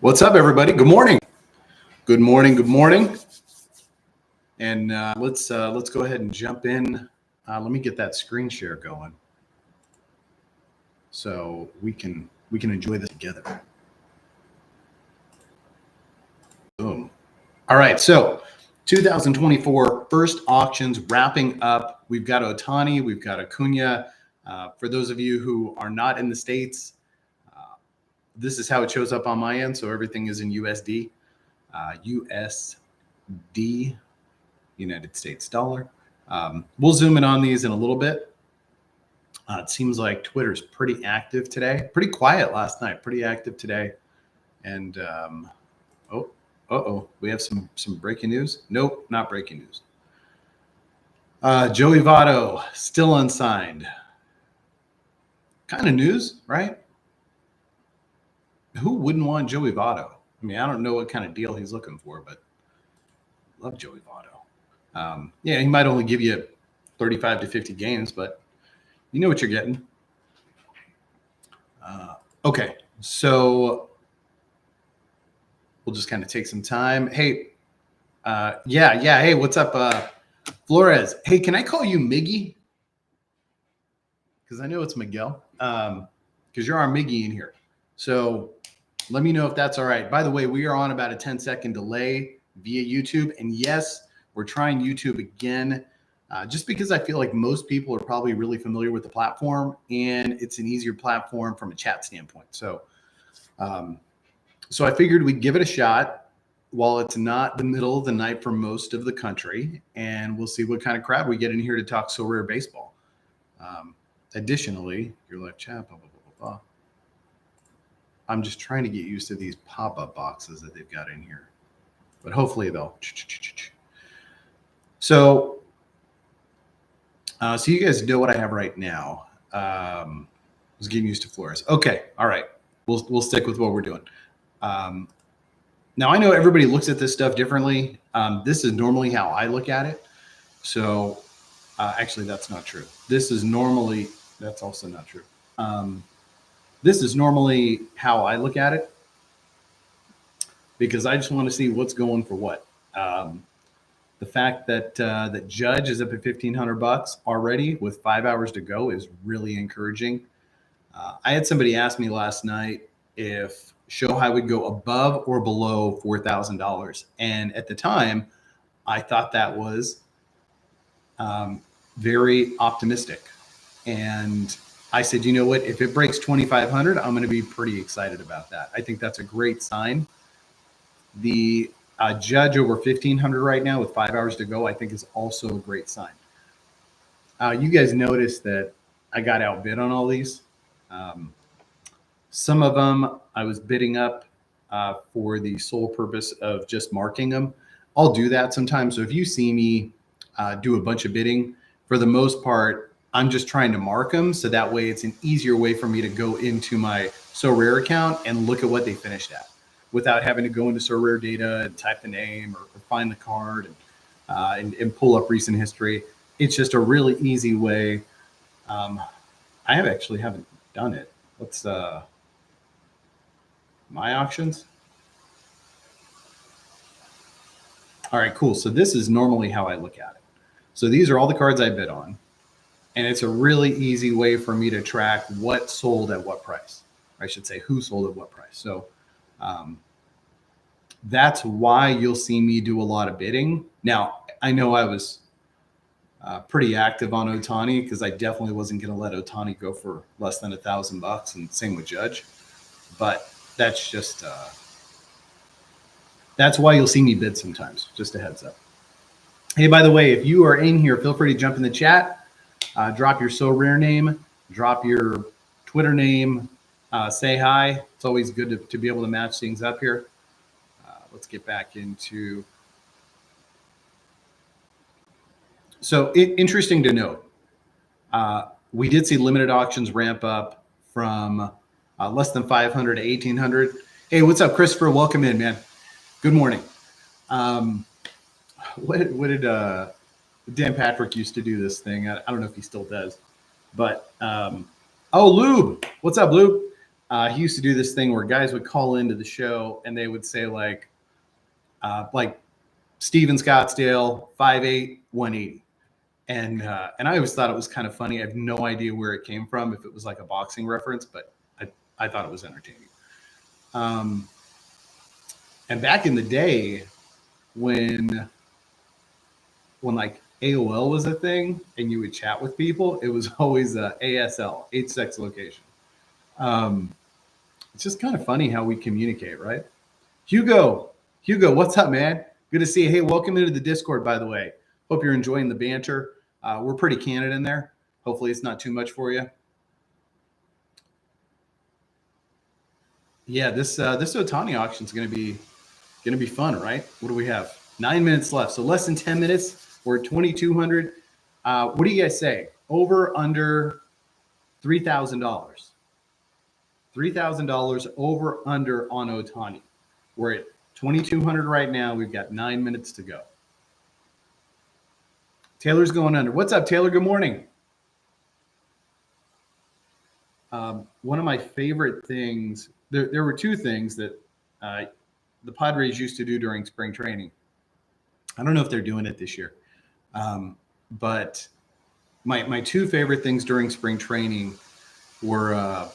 What's up, everybody? Good morning. Good morning. Good morning. And let's go ahead and jump in. Let me get that screen share going, so we can enjoy this together. Boom. All right. So 2024 first auctions wrapping up. We've got Ohtani. We've got Acuna. For those of you who are not in the States, this is how it shows up on my end. So everything is in USD. USD, United States dollar. We'll zoom in on these in a little bit. It seems like Twitter's pretty active today. Pretty quiet last night. Pretty active today. And we have some breaking news. Nope, not breaking news. Joey Votto still unsigned. Kind of news, right? Who wouldn't want Joey Votto? I mean, I don't know what kind of deal he's looking for, but love Joey Votto. Yeah, he might only give you 35 to 50 games, but you know what you're getting. Okay, so we'll just kind of take some time. Hey, hey, what's up, Flores? Hey, can I call you Miggy? Because I know it's Miguel. Because you're our Miggy in here. So let me know if that's all right. By the way, we are on about a 10-second delay via YouTube. And yes, we're trying YouTube again, just because I feel like most people are probably really familiar with the platform, and it's an easier platform from a chat standpoint. So, so I figured we'd give it a shot while it's not the middle of the night for most of the country, and we'll see what kind of crowd we get in here to talk Sorare baseball. Additionally, your live chat, blah, blah, blah, blah, blah. I'm just trying to get used to these pop-up boxes that they've got in here, but hopefully they'll. So, so you guys know what I have right now. I was getting used to Flores. Okay, all right. We'll stick with what we're doing. Now I know everybody looks at this stuff differently. This is normally how I look at it. So, actually, that's not true. That's also not true. This is normally how I look at it, because I just want to see what's going for what. The fact that that Judge is up at $1,500 already with 5 hours to go is really encouraging. I had somebody ask me last night if Shohei would go above or below $4,000, and at the time, I thought that was very optimistic. And I said, you know what? If it breaks 2,500, I'm going to be pretty excited about that. I think that's a great sign. The Judge over 1,500 right now with 5 hours to go, I think is also a great sign. You guys noticed that I got outbid on all these. Some of them I was bidding up for the sole purpose of just marking them. I'll do that sometimes. So if you see me do a bunch of bidding, for the most part, I'm just trying to mark them, so that way it's an easier way for me to go into my Sorare account and look at what they finished at, without having to go into Sorare data and type the name or find the card and pull up recent history. It's just a really easy way. I haven't done it. Let's my auctions. All right, cool. So this is normally how I look at it. So these are all the cards I bid on. And it's a really easy way for me to track what sold at what price. I should say who sold at what price. So that's why you'll see me do a lot of bidding. Now, I know I was pretty active on Ohtani, because I definitely wasn't going to let Ohtani go for less than $1,000, and same with Judge. But that's just that's why you'll see me bid sometimes. Just a heads up. Hey, by the way, if you are in here, feel free to jump in the chat. Drop your Sorare name, drop your Twitter name, say hi. It's always good to be able to match things up here. Let's get back into. So interesting to note, we did see limited auctions ramp up from less than 500 to 1,800. Hey, what's up, Christopher? Welcome in, man. Good morning. What did Dan Patrick used to do this thing? I don't know if he still does, but oh, Lube, what's up, Lube? he used to do this thing where guys would call into the show and they would say like Steven Scottsdale, 5'8", 180. And I always thought it was kind of funny. I have no idea where it came from, if it was like a boxing reference, but I thought it was entertaining. And back in the day when like AOL was a thing and you would chat with people, it was always ASL, 8-sex location. It's just kind of funny how we communicate, right? Hugo, what's up, man? Good to see you. Hey, welcome into the Discord, by the way. Hope you're enjoying the banter. We're pretty candid in there. Hopefully it's not too much for you. Yeah, this Ohtani auction is going to be fun, right? What do we have? 9 minutes left, so less than 10 minutes. We're at 2,200. What do you guys say? Over, under $3,000. $3,000 over, under on Ohtani. We're at 2,200 right now. We've got 9 minutes to go. Taylor's going under. What's up, Taylor? Good morning. One of my favorite things, there were two things that the Padres used to do during spring training. I don't know if they're doing it this year. But my two favorite things during spring training were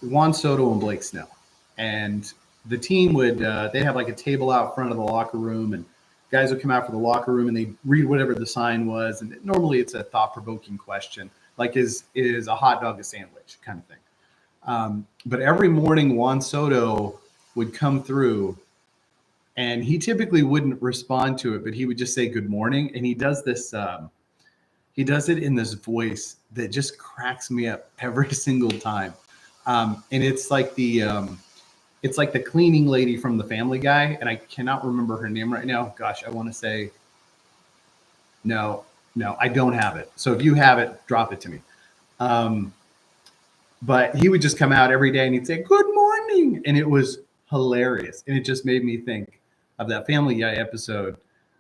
Juan Soto and Blake Snell. And the team would, they'd have like a table out front of the locker room, and guys would come out for the locker room and they'd read whatever the sign was. And normally it's a thought-provoking question, like is a hot dog a sandwich kind of thing. But every morning Juan Soto would come through, and he typically wouldn't respond to it, but he would just say good morning. And he does this, he does it in this voice that just cracks me up every single time. And it's like the cleaning lady from the Family Guy, and I cannot remember her name right now. Gosh, I want to say, no, I don't have it. So if you have it, drop it to me. But he would just come out every day and he'd say, good morning. And it was hilarious. And it just made me think of that Family Guy episode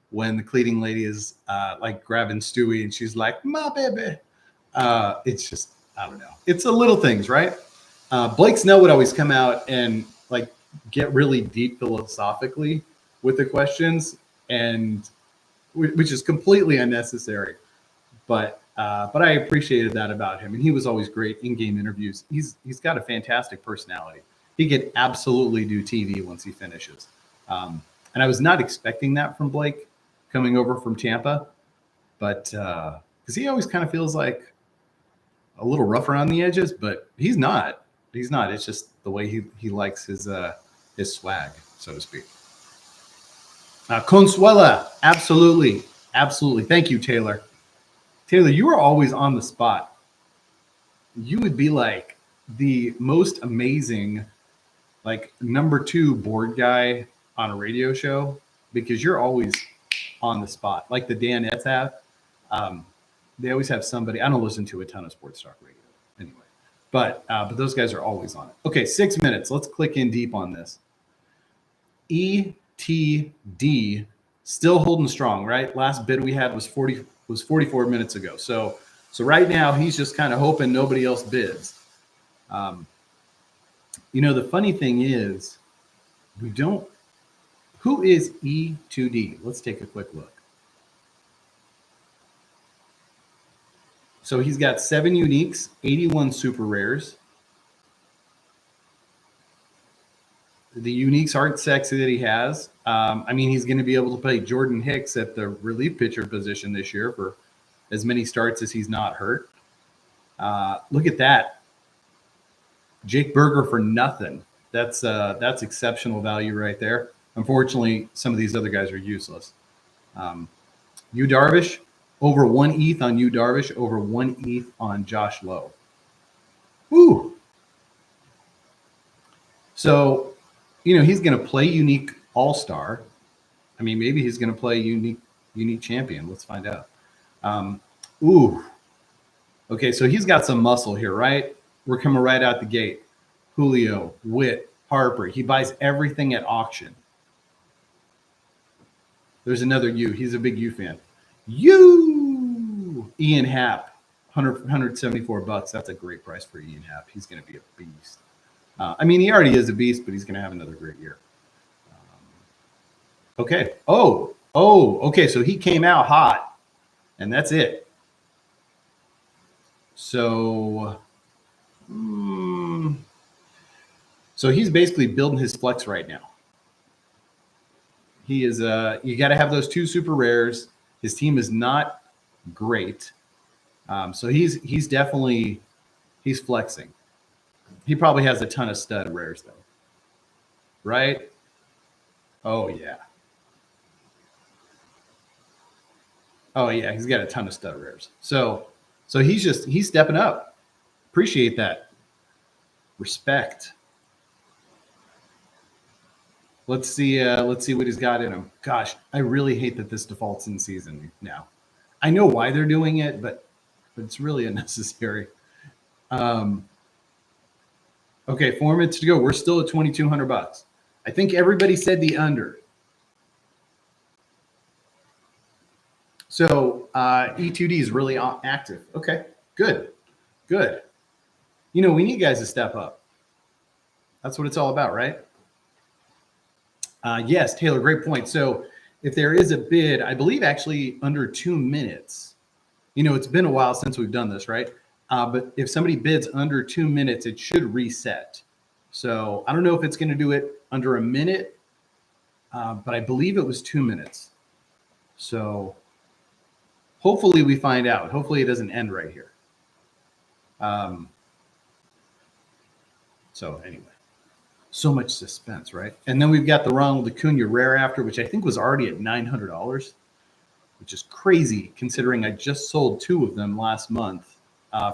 when the cleaning lady is like grabbing Stewie and she's like, my baby. It's just, I don't know. It's the little things, right? Blake Snell would always come out and like get really deep philosophically with the questions, and which is completely unnecessary. But I appreciated that about him, and he was always great in-game interviews. He's got a fantastic personality. He could absolutely do TV once he finishes. And I was not expecting that from Blake coming over from Tampa, but because he always kind of feels like a little rough around the edges, but he's not. He's not. It's just the way he likes his swag, so to speak. Consuela, absolutely. Thank you, Taylor. Taylor, you are always on the spot. You would be like the most amazing, like number 2 board guy on a radio show, because you're always on the spot. Like the Danettes have. They always have somebody. I don't listen to a ton of sports talk radio anyway. But those guys are always on it. Okay, 6 minutes. Let's click in deep on this. ETD still holding strong, right? Last bid we had was 44 minutes ago. So right now he's just kind of hoping nobody else bids. The funny thing is, who is E2D? Let's take a quick look. So he's got 7 uniques, 81 super rares. The uniques aren't sexy that he has. He's going to be able to play Jordan Hicks at the relief pitcher position this year for as many starts as he's not hurt. Look at that. Jake Berger for nothing. That's exceptional value right there. Unfortunately, some of these other guys are useless. Yu Darvish, over 1 ETH on Yu Darvish, over 1 ETH on Josh Lowe. Woo! So, he's going to play unique all-star. Maybe he's going to play unique champion. Let's find out. Okay, so he's got some muscle here, right? We're coming right out the gate. Julio, Witt, Harper. He buys everything at auction. There's another U. He's a big U fan. Ian Happ, $174. That's a great price for Ian Happ. He's going to be a beast. I mean, he already is a beast, but he's going to have another great year. Okay. Okay. So he came out hot, and that's it. So, so he's basically building his flex right now. He is. You got to have those 2 super rares. His team is not great, so he's definitely flexing. He probably has a ton of stud rares though, right? Oh yeah. He's got a ton of stud rares. So he's stepping up. Appreciate that. Respect. Let's see what he's got in him. Gosh, I really hate that this defaults in season now. I know why they're doing it, but it's really unnecessary. Okay, 4 minutes to go. We're still at $2,200. I think everybody said the under. So E2D is really active. Okay, good. You know, we need guys to step up. That's what it's all about, right? Yes, Taylor, great point. So if there is a bid, I believe actually under 2 minutes, you know, it's been a while since we've done this, right? But if somebody bids under 2 minutes, it should reset. So I don't know if it's going to do it under a minute, but I believe it was 2 minutes. So hopefully we find out. Hopefully it doesn't end right here. So anyway, so much suspense, right? And then we've got the Ronald Acuna rare after, which I think was already at $900, which is crazy considering I just sold 2 of them last month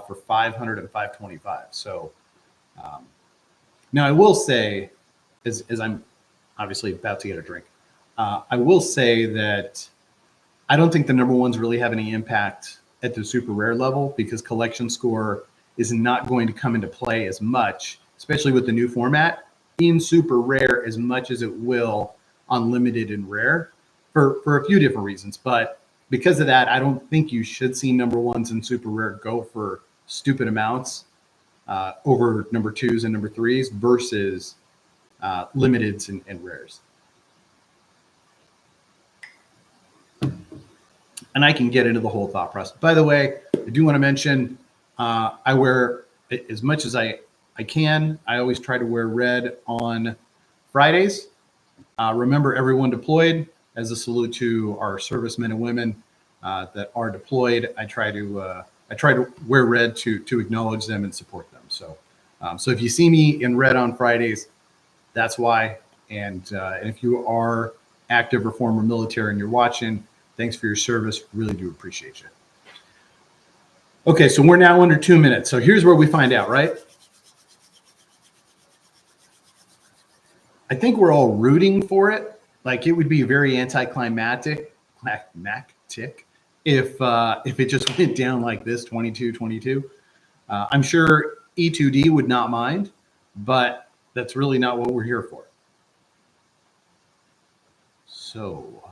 for $500 and $525. So now I will say, as I'm obviously about to get a drink, I will say that I don't think the number ones really have any impact at the super rare level because collection score is not going to come into play as much, especially with the new format, in super rare as much as it will on limited and rare for a few different reasons. But because of that, I don't think you should see number ones in super rare go for stupid amounts over number 2s and number 3s versus limiteds and rares. And I can get into the whole thought process. By the way, I do want to mention I wear, as much as I can, I always try to wear red on Fridays. Remember everyone deployed, as a salute to our servicemen and women that are deployed. I try to wear red to acknowledge them and support them. So if you see me in red on Fridays, that's why. And if you are active or former military and you're watching, thanks for your service. Really do appreciate you. Okay, so we're now under 2 minutes. So here's where we find out, right? I think we're all rooting for it. Like it would be very anticlimactic if it just went down like this, 22. I'm sure E2D would not mind, but that's really not what we're here for. So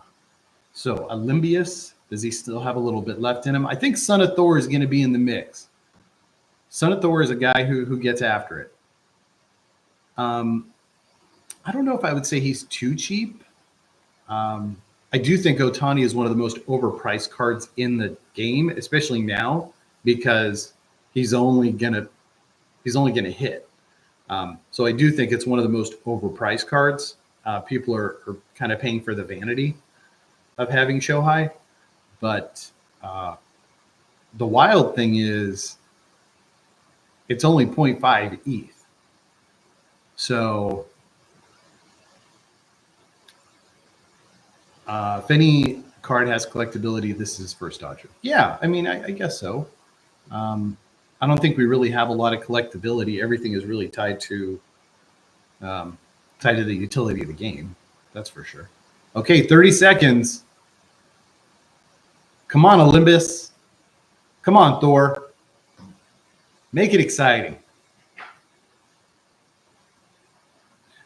Olympius, does he still have a little bit left in him? I think Son of Thor is going to be in the mix. Son of Thor is a guy who gets after it. I don't know if I would say he's too cheap. I do think Ohtani is one of the most overpriced cards in the game, especially now, because he's only gonna hit. So I do think it's one of the most overpriced cards. People are kind of paying for the vanity of having Shohei, but the wild thing is it's only 0.5 ETH. So if any card has collectability, this is first Dodger. Yeah, I mean, I guess so. I don't think we really have a lot of collectability. Everything is really tied to the utility of the game. That's for sure. Okay, 30 seconds. Come on, Olympus. Come on, Thor. Make it exciting.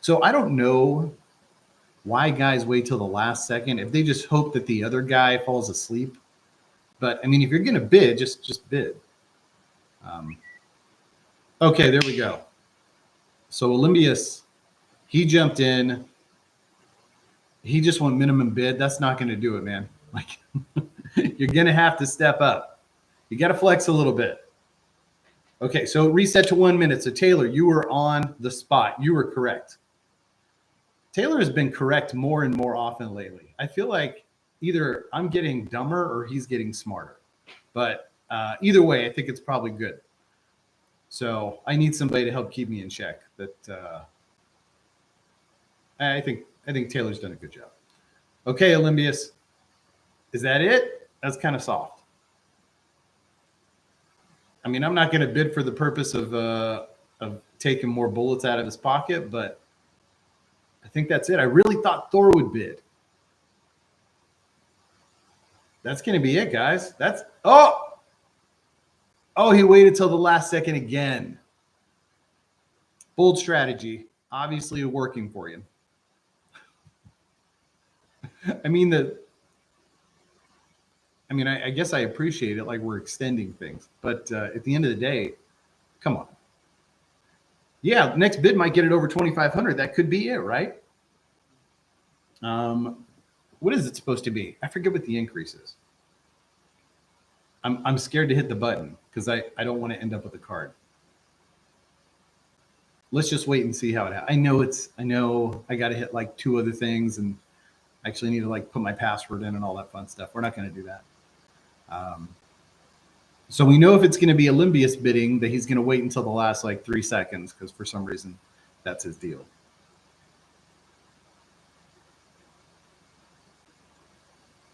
So I don't know why guys wait till the last second. If they just hope that the other guy falls asleep. But I mean, if you're going to bid, just bid. Okay, there we go. So Olympius, he jumped in. He just went minimum bid. That's not going to do it, man. Like, you're going to have to step up. You got to flex a little bit. Okay, so reset to 1 minute. So Taylor, you were on the spot. You were correct. Taylor has been correct more and more often lately. I feel like either I'm getting dumber or he's getting smarter. But either way, I think it's probably good. So I need somebody to help keep me in check. I think Taylor's done a good job. Okay, Olympius, is that it? That's kind of soft. I mean, I'm not going to bid for the purpose of taking more bullets out of his pocket, but I think that's it. I really thought Thor would bid. That's going to be it, guys. He waited till the last second again. Bold strategy, obviously working for you. I guess I appreciate it, like we're extending things, but at the end of the day, come on. Yeah, next bid might get it over 2,500. That could be it, right? What is it supposed to be? I forget what the increase is. I'm scared to hit the button because I don't want to end up with a card. Let's just wait and see how it happens. I know I got to hit like 2 other things and actually need to like put my password in and all that fun stuff. We're not going to do that. So we know if it's going to be Olympius bidding that he's going to wait until the last like 3 seconds because for some reason that's his deal.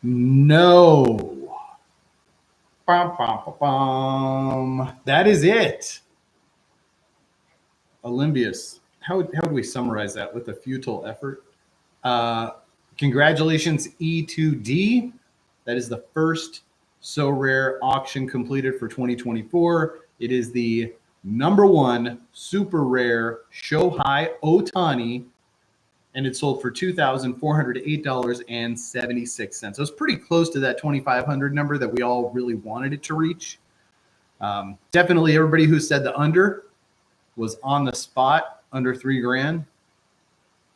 No. That is it. Olympius. How do we summarize that with a futile effort? Congratulations, E2D. That is the first Sorare auction completed for 2024. It is the #1 super rare Shohei Ohtani, and it sold for $2,408.76. So it's pretty close to that 2,500 number that we all really wanted it to reach. Definitely everybody who said the under was on the spot, under $3,000.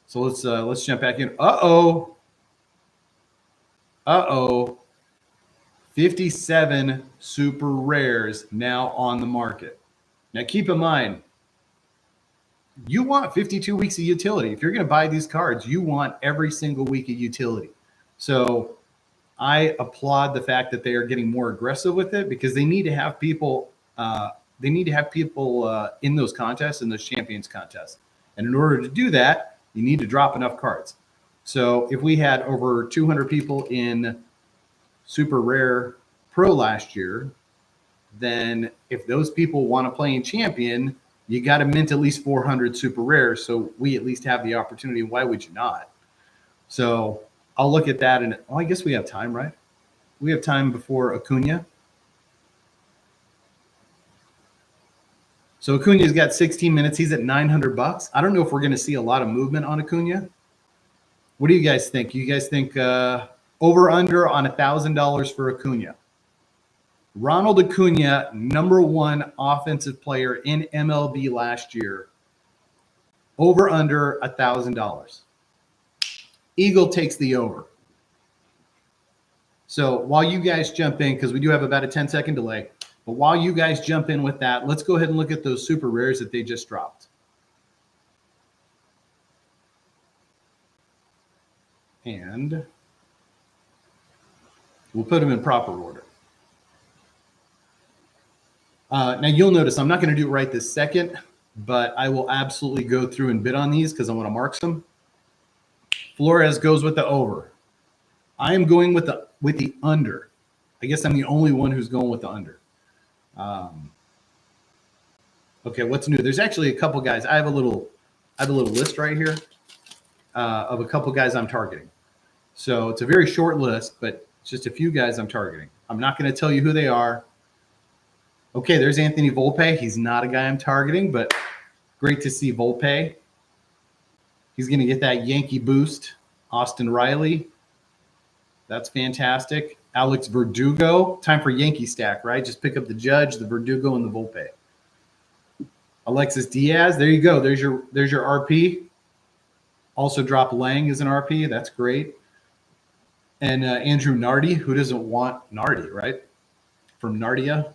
So let's jump back in. Uh-oh. 57 super rares now on the market. Now keep in mind, you want 52 weeks of utility. If you're going to buy these cards, you want every single week of utility. So I applaud the fact that they are getting more aggressive with it because they need to have people. In those contests, in those champions contests. And in order to do that, you need to drop enough cards. So if we had over 200 people in Super Rare Pro last year, then if those people want to play in Champion, you got to mint at least 400 Super Rares. So we at least have the opportunity. Why would you not? So I'll look at that. And I guess we have time, right? We have time before Acuna. So Acuna's got 16 minutes. He's at $900. I don't know if we're going to see a lot of movement on Acuna. What do you guys think? You guys think over under on $1,000 for Acuna? Ronald Acuna, #1 offensive player in MLB last year. Over under $1,000. Eagle takes the over. So while you guys jump in, because we do have about a 10-second delay, but while you guys jump in with that, let's go ahead and look at those super rares that they just dropped. And we'll put them in proper order. Now you'll notice I'm not going to do it right this second, but I will absolutely go through and bid on these because I want to mark some. Flores goes with the over. I am going with the under. I guess I'm the only one who's going with the under. Okay, what's new? There's actually a couple guys. I have a little list right here of a couple guys I'm targeting. So it's a very short list, but it's just a few guys I'm targeting. I'm not going to tell you who they are. Okay, there's Anthony Volpe. He's not a guy I'm targeting, but great to see Volpe. He's going to get that Yankee boost. Austin Riley. That's fantastic. Alex Verdugo. Time for Yankee stack, right? Just pick up the Judge, the Verdugo, and the Volpe. Alexis Diaz. There you go. There's your RP. Also drop Lang as an RP. That's great. And Andrew Nardi. Who doesn't want Nardi, right? From Nardia.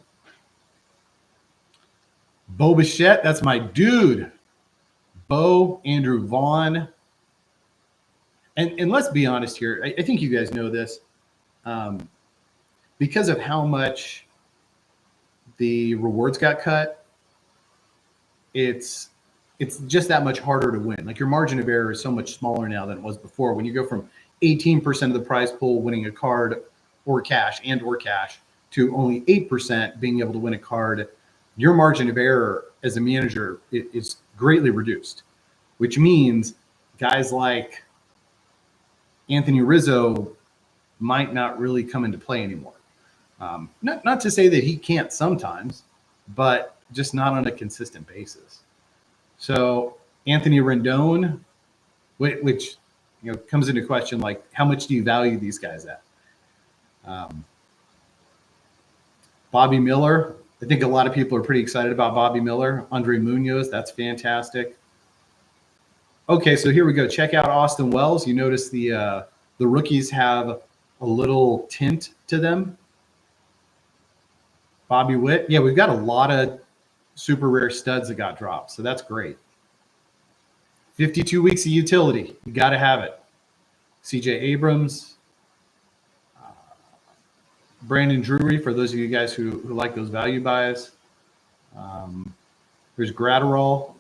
Bo Bichette. That's my dude. Bo, Andrew Vaughn. And let's be honest here. I think you guys know this. Because of how much the rewards got cut, it's just that much harder to win. Like your margin of error is so much smaller now than it was before. When you go from 18% of the prize pool winning a card or cash to only 8% being able to win a card, your margin of error as a manager is greatly reduced, which means guys like Anthony Rizzo might not really come into play anymore. Not to say that he can't sometimes, but just not on a consistent basis. So Anthony Rendon, which comes into question, like how much do you value these guys at? Bobby Miller. I think a lot of people are pretty excited about Bobby Miller. Andre Munoz, that's fantastic. Okay, so here we go. Check out Austin Wells. You notice the rookies have a little tint to them. Bobby Witt. Yeah, we've got a lot of super rare studs that got dropped, so that's great. 52 weeks of utility. You got to have it. CJ Abrams. Brandon Drury, for those of you guys who like those value buys. There's Gratterall,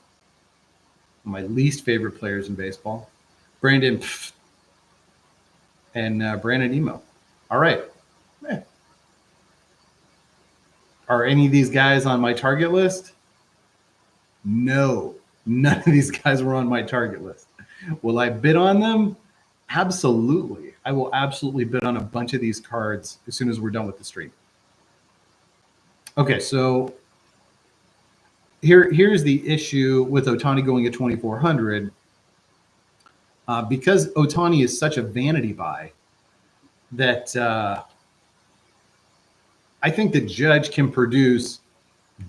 my least favorite players in baseball. Brandon and Brandon Emo. All right. Yeah. Are any of these guys on my target list? No, none of these guys were on my target list. Will I bid on them? Absolutely. I will absolutely bid on a bunch of these cards as soon as we're done with the stream. Okay, so here's the issue with Ohtani going at 2,400. Because Ohtani is such a vanity buy that I think the Judge can produce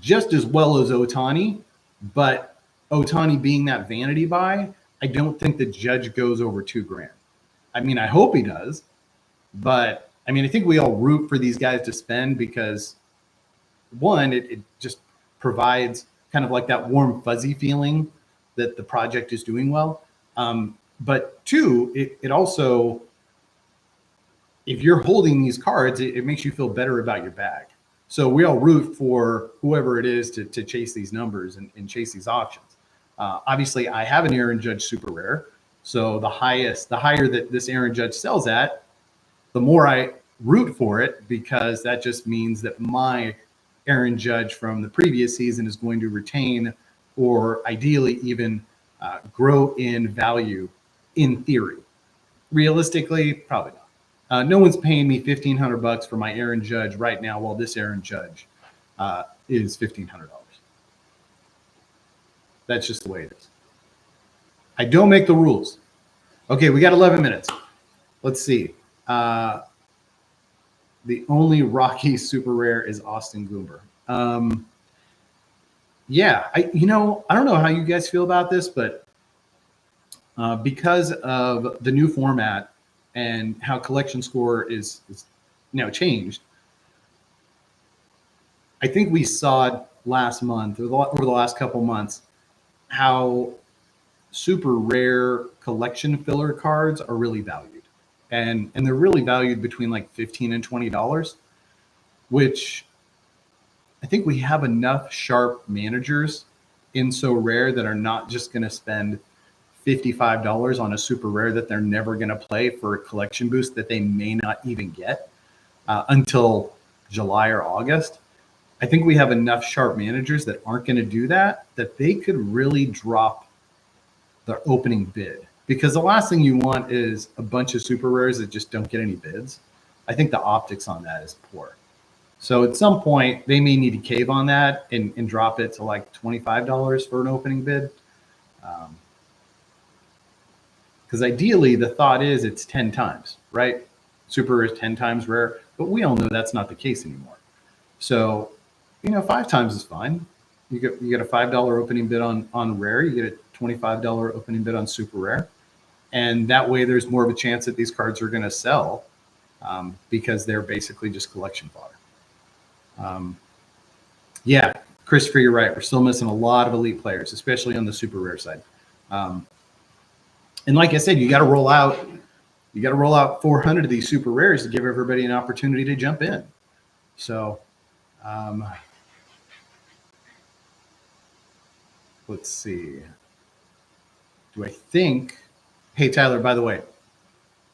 just as well as Ohtani, but Ohtani being that vanity buy, I don't think the Judge goes over $2,000. I mean, I hope he does, but I mean, I think we all root for these guys to spend because one, it just provides kind of like that warm, fuzzy feeling that the project is doing well. But two, it also, if you're holding these cards, it makes you feel better about your bag. So we all root for whoever it is to chase these numbers and chase these options. Obviously, I have an Aaron Judge super rare. So the higher that this Aaron Judge sells at, the more I root for it, because that just means that my Aaron Judge from the previous season is going to retain or ideally even grow in value in theory. Realistically, probably not. No one's paying me $1,500 for my Aaron Judge right now, while this Aaron Judge is $1,500. That's just the way it is. I don't make the rules. Okay, we got 11 minutes. Let's see. The only Rocky super rare is Austin Goober. Yeah, I don't know how you guys feel about this, but because of the new format and how collection score is now changed, I think we saw it last month or over the last couple months how super rare collection filler cards are really valued, and they're really valued between like $15 and $20, which I think we have enough sharp managers in so rare that are not just going to spend $55 on a super rare that they're never going to play for a collection boost that they may not even get until July or August. I think we have enough sharp managers that aren't going to do that they could really drop the opening bid, because the last thing you want is a bunch of super rares that just don't get any bids. I think the optics on that is poor. So at some point they may need to cave on that and drop it to like $25 for an opening bid. Because ideally the thought is it's 10 times, right? Super is 10 times rare. but we all know that's not the case anymore. So, 5 times is fine. You get a $5 opening bid on rare. You get a $25 opening bid on super rare, and that way there's more of a chance that these cards are going to sell because they're basically just collection fodder. Yeah, Christopher, you're right. We're still missing a lot of elite players, especially on the super rare side. And like I said, you got to roll out 400 of these super rares to give everybody an opportunity to jump in. So, let's see. Do I think? Hey, Tyler, by the way,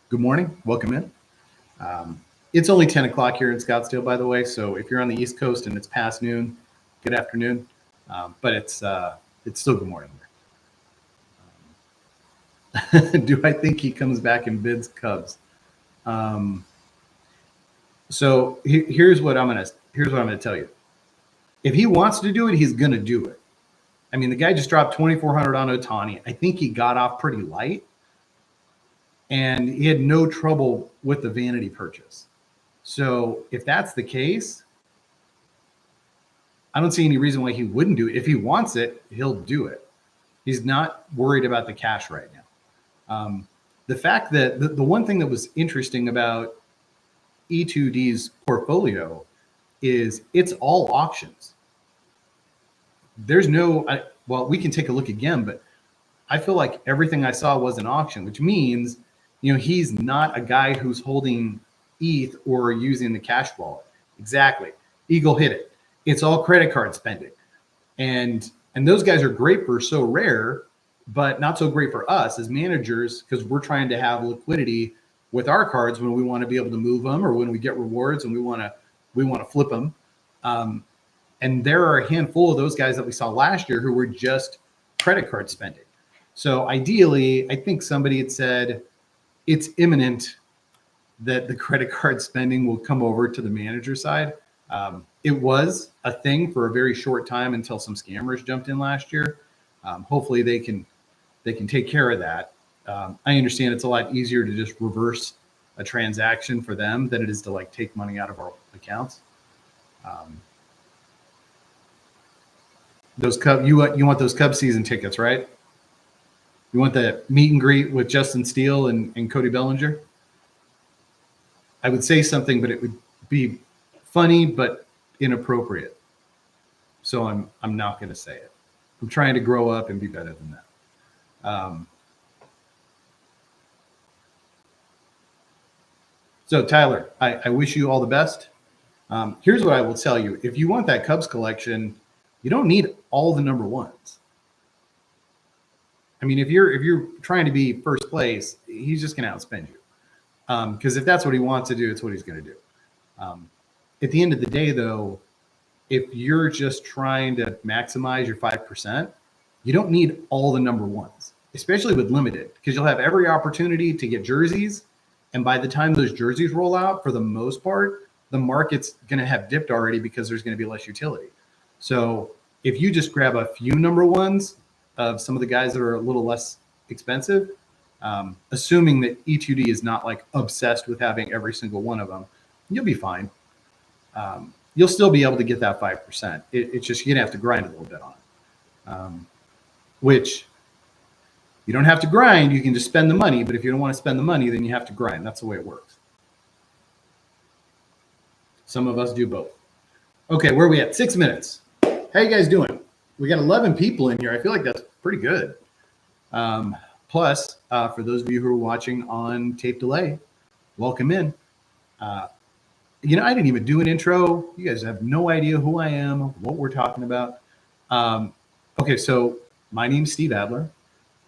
good morning. Welcome in. It's only 10 o'clock here in Scottsdale, by the way. So if you're on the East Coast and it's past noon, good afternoon. But it's still good morning here. Do I think he comes back and bids Cubs? So here's what I'm gonna tell you. If he wants to do it, he's gonna do it. I mean, the guy just dropped 2,400 on Ohtani. I think he got off pretty light, and he had no trouble with the vanity purchase. So if that's the case, I don't see any reason why he wouldn't do it. If he wants it, he'll do it. He's not worried about the cash right now. The fact that the one thing that was interesting about E2D's portfolio is it's all auctions. There's no, well, we can take a look again, but I feel like everything I saw was an auction, which means, he's not a guy who's holding ETH or using the cash wallet. Exactly. Eagle hit it. It's all credit card spending. And those guys are great for so rare, but not so great for us as managers, because we're trying to have liquidity with our cards when we want to be able to move them, or when we get rewards and we want to flip them. And there are a handful of those guys that we saw last year who were just credit card spending. So ideally, I think somebody had said it's imminent that the credit card spending will come over to the manager side. It was a thing for a very short time until some scammers jumped in last year. Hopefully they can take care of that. I understand it's a lot easier to just reverse a transaction for them than it is to take money out of our accounts. Those you want those Cubs season tickets, right? You want the meet and greet with Justin Steele and Cody Bellinger? I would say something, but it would be funny but inappropriate. So I'm not going to say it. I'm trying to grow up and be better than that. So Tyler, I wish you all the best. Here's what I will tell you. If you want that Cubs collection, you don't need all the number ones. I mean, if you're trying to be first place, he's just going to outspend you. Because if that's what he wants to do, it's what he's going to do. At the end of the day, though, if you're just trying to maximize your 5%, you don't need all the number ones, especially with limited, because you'll have every opportunity to get jerseys. And by the time those jerseys roll out, for the most part, the market's going to have dipped already because there's going to be less utility. So if you just grab a few number ones of some of the guys that are a little less expensive, assuming that E2D is not obsessed with having every single one of them, you'll be fine. You'll still be able to get that 5%. It's just you're going to have to grind a little bit on it, which you don't have to grind. You can just spend the money. But if you don't want to spend the money, then you have to grind. That's the way it works. Some of us do both. Okay, where are we at? 6 minutes. How you guys doing? We got 11 people in here. I feel like that's pretty good. Plus, for those of you who are watching on tape delay, welcome in. I didn't even do an intro. You guys have no idea who I am, what we're talking about. Okay, so my name's Steve Adler.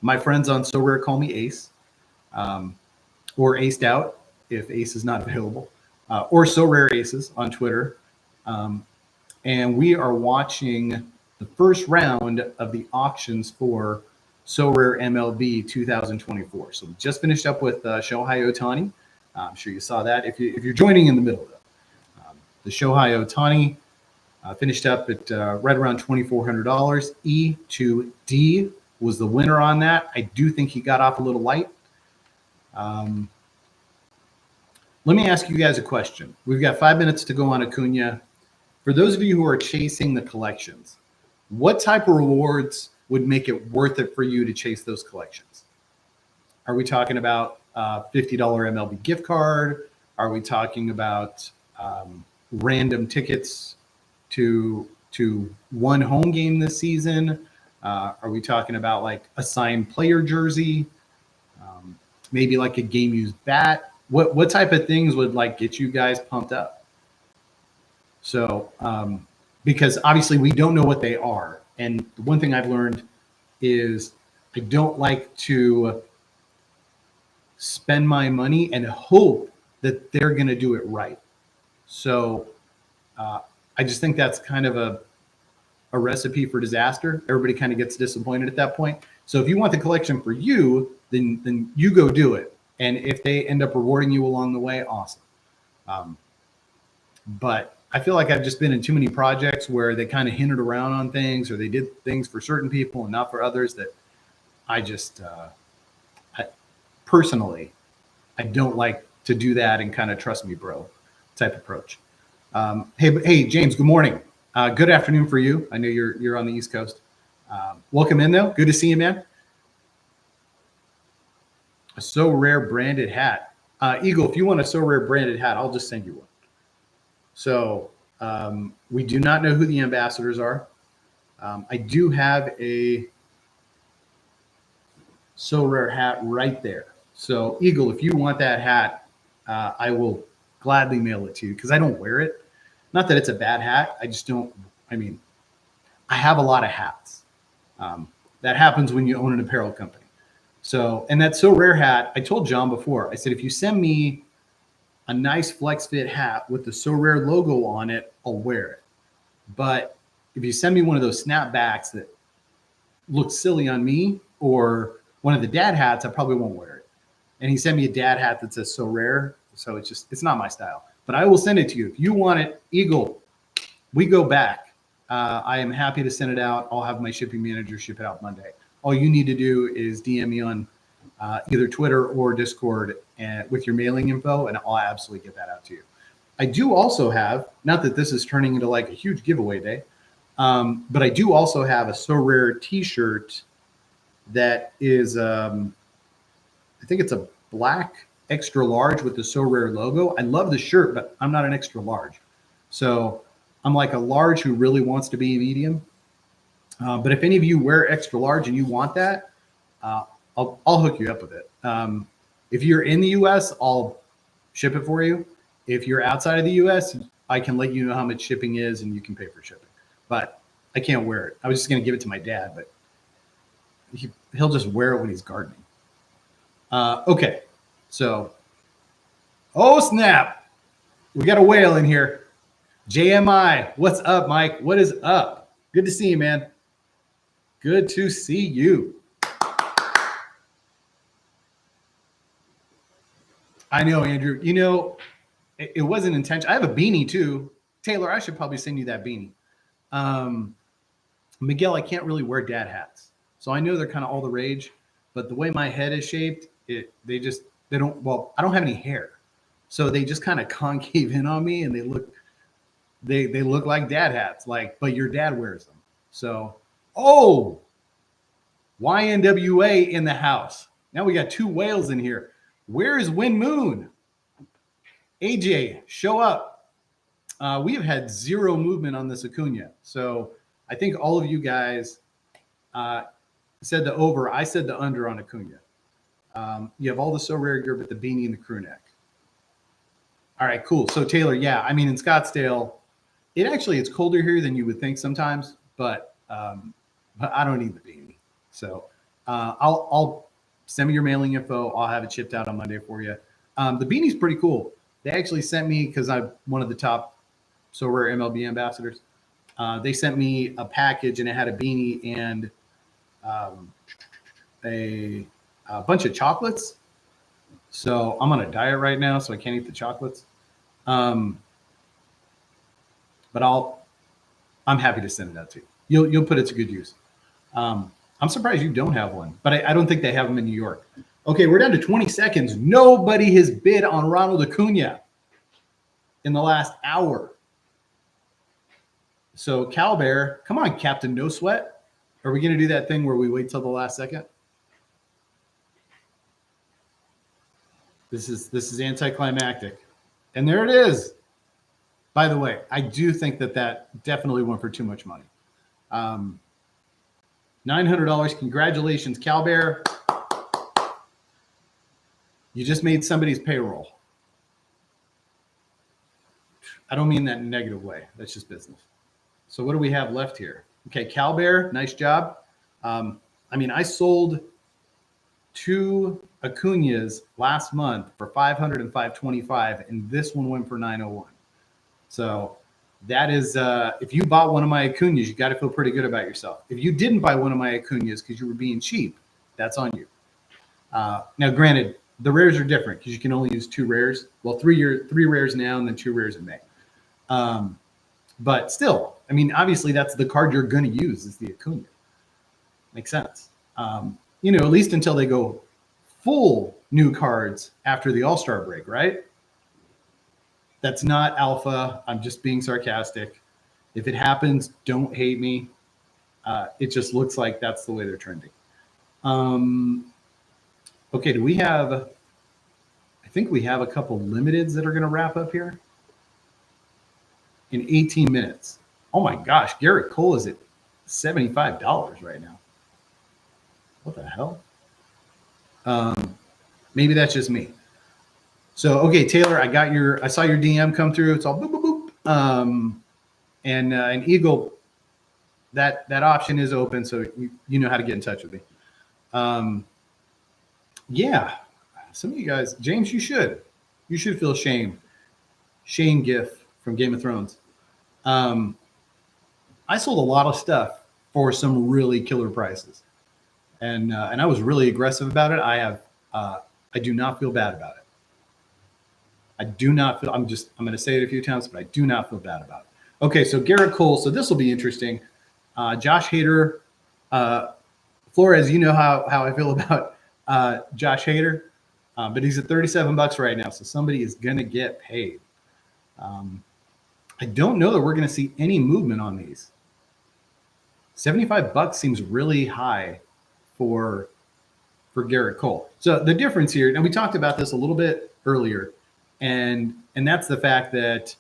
My friends on Sorare call me Ace, or Aced Out if Ace is not available, or Sorare Aces on Twitter. And we are watching the first round of the auctions for Sorare MLB 2024. So we just finished up with Shohei Ohtani. I'm sure you saw that. If you're joining in the middle, though, the Shohei Ohtani finished up at right around $2,400. E2D was the winner on that. I do think he got off a little light. Let me ask you guys a question. We've got 5 minutes to go on Acuna. For those of you who are chasing the collections, what type of rewards would make it worth it for you to chase those collections? Are we talking about $50 MLB gift card? Are we talking about random tickets to one home game this season? Are we talking about like a signed player jersey? Maybe like a game used bat? What type of things would like get you guys pumped up? So because obviously we don't know what they are, and the one thing I've learned is I don't like to spend my money and hope that they're going to do it right. So I just think that's kind of a recipe for disaster. Everybody kind of gets disappointed at that point. So if you want the collection for you, then you go do it. And if they end up rewarding you along the way, awesome. But I feel like I've just been in too many projects where they kind of hinted around on things, or they did things for certain people and not for others, that I just personally, I don't like to do that and kind of trust me, bro, type approach. Hey, James, good morning. Good afternoon for you. I know you're on the East Coast. Welcome in, though. Good to see you, man. A Sorare branded hat. Eagle, if you want a Sorare branded hat, I'll just send you one. So we do not know who the ambassadors are. I do have a Sorare hat right there. So Eagle, if you want that hat, I will gladly mail it to you because I don't wear it. Not that it's a bad hat. I just don't. I mean, I have a lot of hats. That happens when you own an apparel company. So, and that Sorare hat, I told John before, I said, if you send me a nice flex fit hat with the Sorare logo on it, I'll wear it. But if you send me one of those snapbacks that looks silly on me, or one of the dad hats, I probably won't wear it. And he sent me a dad hat that says Sorare. So it's not my style, but I will send it to you. If you want it, Eagle, we go back. I am happy to send it out. I'll have my shipping manager ship it out Monday. All you need to do is DM me on either Twitter or Discord with your mailing info, and I'll absolutely get that out to you. I do also have, not that this is turning into like a huge giveaway day, but I do also have a Sorare t-shirt that is, I think it's a black extra large with the Sorare logo. I love the shirt, but I'm not an extra large. So I'm like a large who really wants to be a medium. But if any of you wear extra large and you want that, I'll hook you up with it. If you're in the US, I'll ship it for you. If you're outside of the US, I can let you know how much shipping is and you can pay for shipping. But I can't wear it. I was just going to give it to my dad, but he'll just wear it when he's gardening. Okay. So, oh snap. We got a whale in here. JMI, what's up, Mike? What is up? Good to see you, man. Good to see you. I know, Andrew. You know, it wasn't intentional. I have a beanie too. Taylor, I should probably send you that beanie. Miguel, I can't really wear dad hats. So I know they're kind of all the rage, but the way my head is shaped, they don't, well, I don't have any hair. So they just kind of concave in on me and they look like dad hats, but your dad wears them. So, oh, YNWA in the house. Now we got two whales in here. Where is Win Moon? AJ, show up. We have had zero movement on this Acuna. So I think all of you guys said the over. I said the under on Acuna. You have all the Sorare gear, but the beanie and the crew neck. All right, cool. So Taylor, yeah, I mean, in Scottsdale, it's colder here than you would think sometimes, but I don't need the beanie. So I'll send me your mailing info. I'll have it shipped out on Monday for you. The beanie's pretty cool. They actually sent me, because I'm one of the top Sorare MLB ambassadors. They sent me a package and it had a beanie and a bunch of chocolates. So I'm on a diet right now, so I can't eat the chocolates. But I'm happy to send it out to you. You'll put it to good use. I'm surprised you don't have one, but I don't think they have them in New York. Okay, we're down to 20 seconds. Nobody has bid on Ronald Acuna in the last hour. So Cal Bear, come on, Captain No Sweat. Are we going to do that thing where we wait till the last second? This is anticlimactic. And there it is. By the way, I do think that definitely went for too much money. $900. Congratulations, Cal Bear. You just made somebody's payroll. I don't mean that in a negative way. That's just business. So what do we have left here? Okay, Cal Bear, nice job. I mean, I sold 2 Acunas last month for $500 and $525, and this one went for $901. So that is, if you bought one of my Acunas, you got to feel pretty good about yourself. If you didn't buy one of my Acunas because you were being cheap, that's on you. Now, granted, the rares are different because you can only use 2 rares. Well, 3 rares now and then 2 rares in May. But still, I mean, obviously that's the card you're going to use is the Acuna. Makes sense. You know, at least until they go full new cards after the All-Star break, right? That's not alpha. I'm just being sarcastic. If it happens, don't hate me. It just looks like that's the way they're trending. Okay, do we have, I think we have a couple limiteds that are going to wrap up here in 18 minutes. Oh my gosh, Garrett Cole is at $75 right now. What the hell? Maybe that's just me. So, okay, Taylor, I saw your DM come through. It's all boop, boop, boop. And Eagle, that option is open. So you know how to get in touch with me. Yeah, some of you guys, James, you should feel shame. Shane Giff from Game of Thrones. I sold a lot of stuff for some really killer prices. And I was really aggressive about it. I do not feel bad about it. I do not feel, I'm going to say it a few times, but I do not feel bad about it. Okay, so Garrett Cole. So this will be interesting. Josh Hader, Flores, you know how I feel about Josh Hader, but he's at $37 right now. So somebody is going to get paid. I don't know that we're going to see any movement on these. $75 seems really high for Garrett Cole. So the difference here, and we talked about this a little bit earlier, and that's the fact that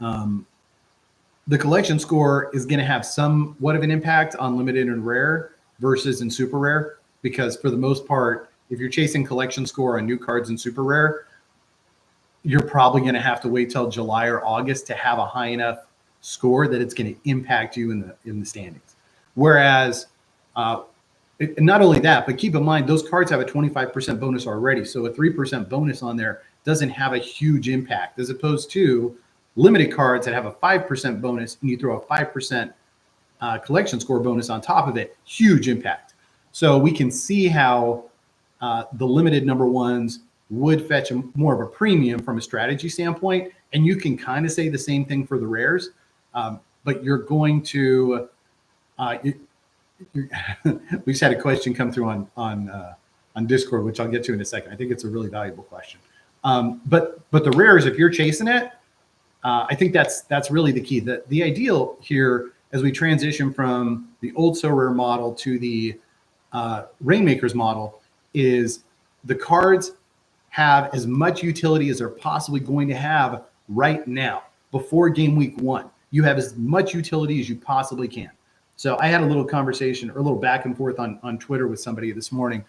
the collection score is going to have somewhat of an impact on limited and rare versus in super rare, because for the most part, if you're chasing collection score on new cards in super rare, you're probably going to have to wait till July or August to have a high enough score that it's going to impact you in the standings. Whereas not only that, but keep in mind, those cards have a 25% bonus already. So a 3% bonus on there doesn't have a huge impact, as opposed to limited cards that have a 5% bonus and you throw a 5% collection score bonus on top of it, huge impact. So we can see how the limited number ones would fetch more of a premium from a strategy standpoint. And you can kind of say the same thing for the rares, but you're going to, we just had a question come through on Discord, which I'll get to in a second. I think it's a really valuable question. But the rares, if you're chasing it, I think that's really the key. The ideal here, as we transition from the old Sorare model to the Rainmakers model, is the cards have as much utility as they're possibly going to have right now before game week 1. You have as much utility as you possibly can. So I had a little conversation or a little back and forth on Twitter with somebody this morning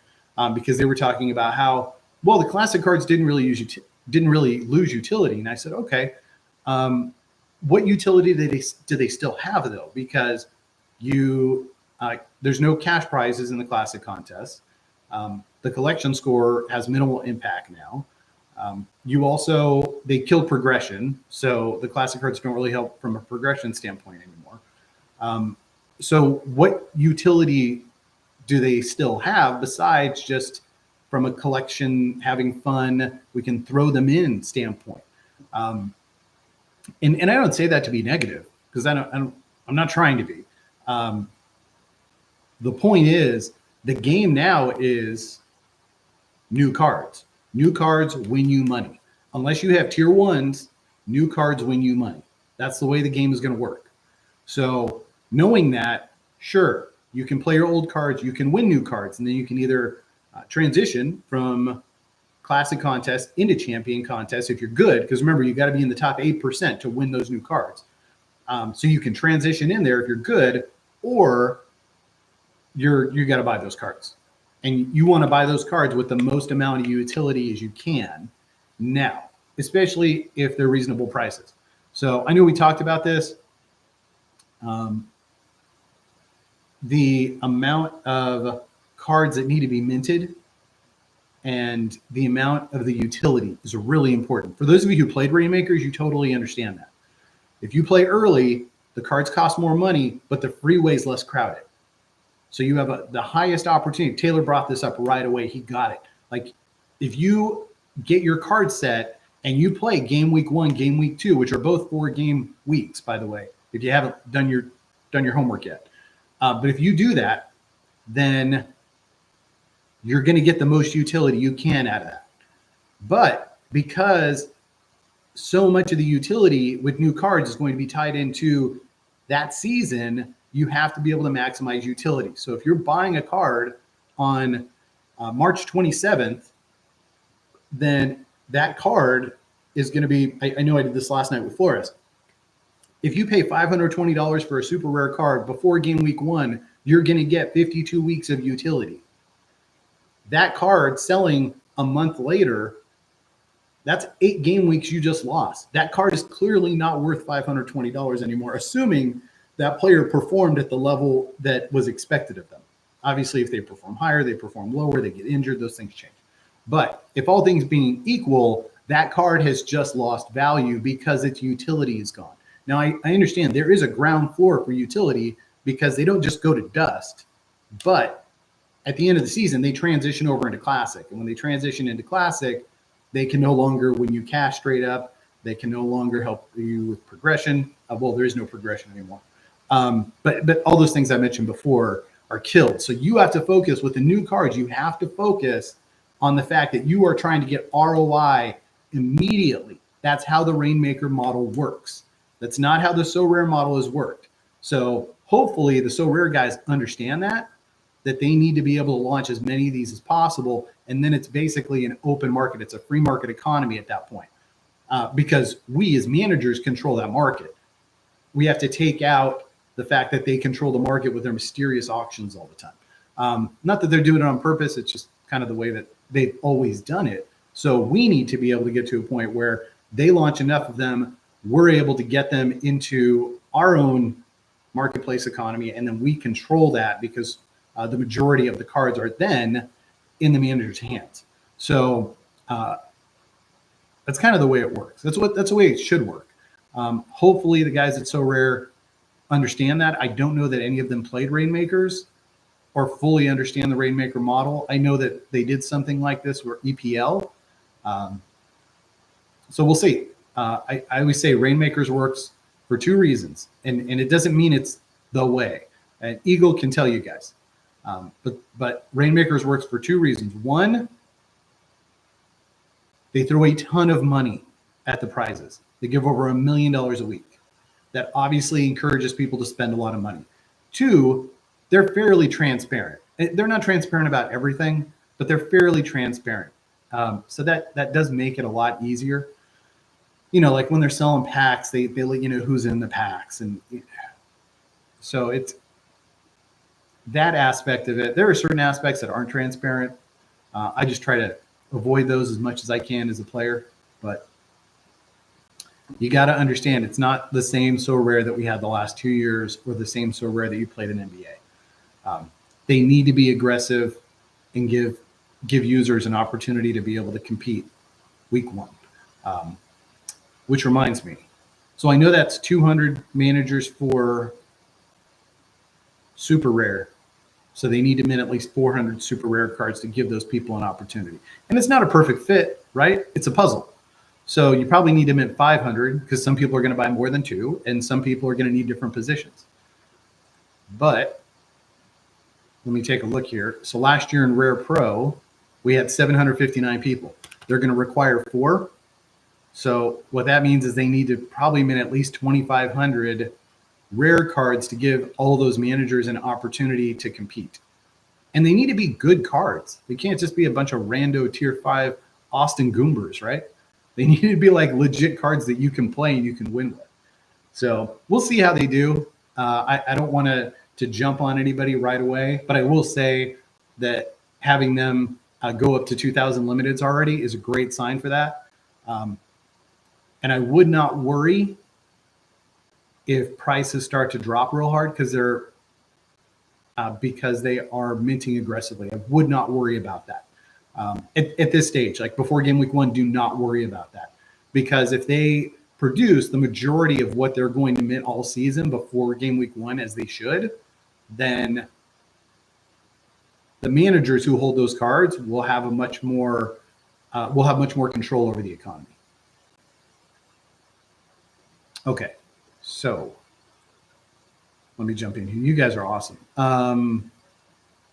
because they were talking about how, well, the classic cards didn't really lose utility. And I said, okay, what utility do they still have though? Because there's no cash prizes in the classic contest. The collection score has minimal impact now. They killed progression. So the classic cards don't really help from a progression standpoint anymore. So what utility do they still have besides just from a collection, having fun, we can throw them in standpoint? And I don't say that to be negative, because I'm not trying to be. The point is, the game now is new cards. New cards win you money. Unless you have tier ones, new cards win you money. That's the way the game is going to work. So knowing that, sure, you can play your old cards, you can win new cards, and then you can either transition from classic contest into champion contest if you're good, because remember, you got to be in the top 8% to win those new cards. So you can transition in there if you're good, or you got to buy those cards. And you want to buy those cards with the most amount of utility as you can now, especially if they're reasonable prices. So I know we talked about this. The amount of cards that need to be minted and the amount of the utility is really important. For those of you who played Rainmakers, you totally understand that. If you play early, the cards cost more money, but the freeway is less crowded. So you have the highest opportunity. Taylor brought this up right away. He got it. Like, if you get your card set and you play game week 1, game week 2, which are both 4-game weeks, by the way, if you haven't done your homework yet. But if you do that, then you're going to get the most utility you can out of that. But because so much of the utility with new cards is going to be tied into that season, you have to be able to maximize utility. So if you're buying a card on March 27th, then that card is going to be, I know I did this last night with Flores. If you pay $520 for a super rare card before game week 1, you're going to get 52 weeks of utility. That card selling a month later, that's 8 game weeks you just lost. That card is clearly not worth $520 anymore, assuming that player performed at the level that was expected of them. Obviously, if they perform higher, they perform lower, they get injured, those things change. But if all things being equal, that card has just lost value because its utility is gone. Now, I understand there is a ground floor for utility because they don't just go to dust, but at the end of the season, they transition over into Classic. And when they transition into Classic, they can no longer, when you cash straight up, they can no longer help you with progression. Well, there is no progression anymore. But all those things I mentioned before are killed. So you have to focus with the new cards. You have to focus on the fact that you are trying to get ROI immediately. That's how the Rainmaker model works. That's not how the So Rare model has worked. So hopefully the So Rare guys understand that they need to be able to launch as many of these as possible. And then it's basically an open market. It's a free market economy at that point, because we as managers control that market. We have to take out the fact that they control the market with their mysterious auctions all the time. Not that they're doing it on purpose. It's just kind of the way that they've always done it. So we need to be able to get to a point where they launch enough of them, we're able to get them into our own marketplace economy, and then we control that because the majority of the cards are then in the manager's hands. So that's kind of the way it works. That's the way it should work. Hopefully the guys at So Rare understand that. I don't know that any of them played Rainmakers or fully understand the Rainmaker model. I know that they did something like this where EPL. So we'll see. I always say Rainmakers works for 2 reasons, and it doesn't mean it's the way. And Eagle can tell you guys. But Rainmakers works for 2 reasons. One, they throw a ton of money at the prizes. They give over $1 million a week. That obviously encourages people to spend a lot of money. 2, they're fairly transparent. They're not transparent about everything, but they're fairly transparent. So that does make it a lot easier. You know, like when they're selling packs, they let you know who's in the packs. And so it's that aspect of it. There are certain aspects that aren't transparent. I just try to avoid those as much as I can as a player. But you got to understand, it's not the same So Rare that we had the last 2 years or the same So Rare that you played in NBA. They need to be aggressive and give users an opportunity to be able to compete week 1. Which reminds me, so I know that's 200 managers for super rare. So they need to mint at least 400 super rare cards to give those people an opportunity. And it's not a perfect fit, right? It's a puzzle. So you probably need to mint 500 because some people are going to buy more than 2 and some people are going to need different positions. But let me take a look here. So last year in Rare Pro, We had 759 people. They're going to require 4. So what that means is they need to probably mint at least 2,500 rare cards to give all those managers an opportunity to compete. And they need to be good cards. They can't just be a bunch of rando tier 5 Austin Goombers, right? They need to be like legit cards that you can play and you can win with. So we'll see how they do. I don't want to jump on anybody right away, but I will say that having them go up to 2,000 limiteds already is a great sign for that. And I would not worry if prices start to drop real hard because they are minting aggressively. I would not worry about that at this stage. Like before game week 1, do not worry about that, because if they produce the majority of what they're going to mint all season before game week 1, as they should, then the managers who hold those cards will have much more control over the economy. Okay, so let me jump in here. You guys are awesome.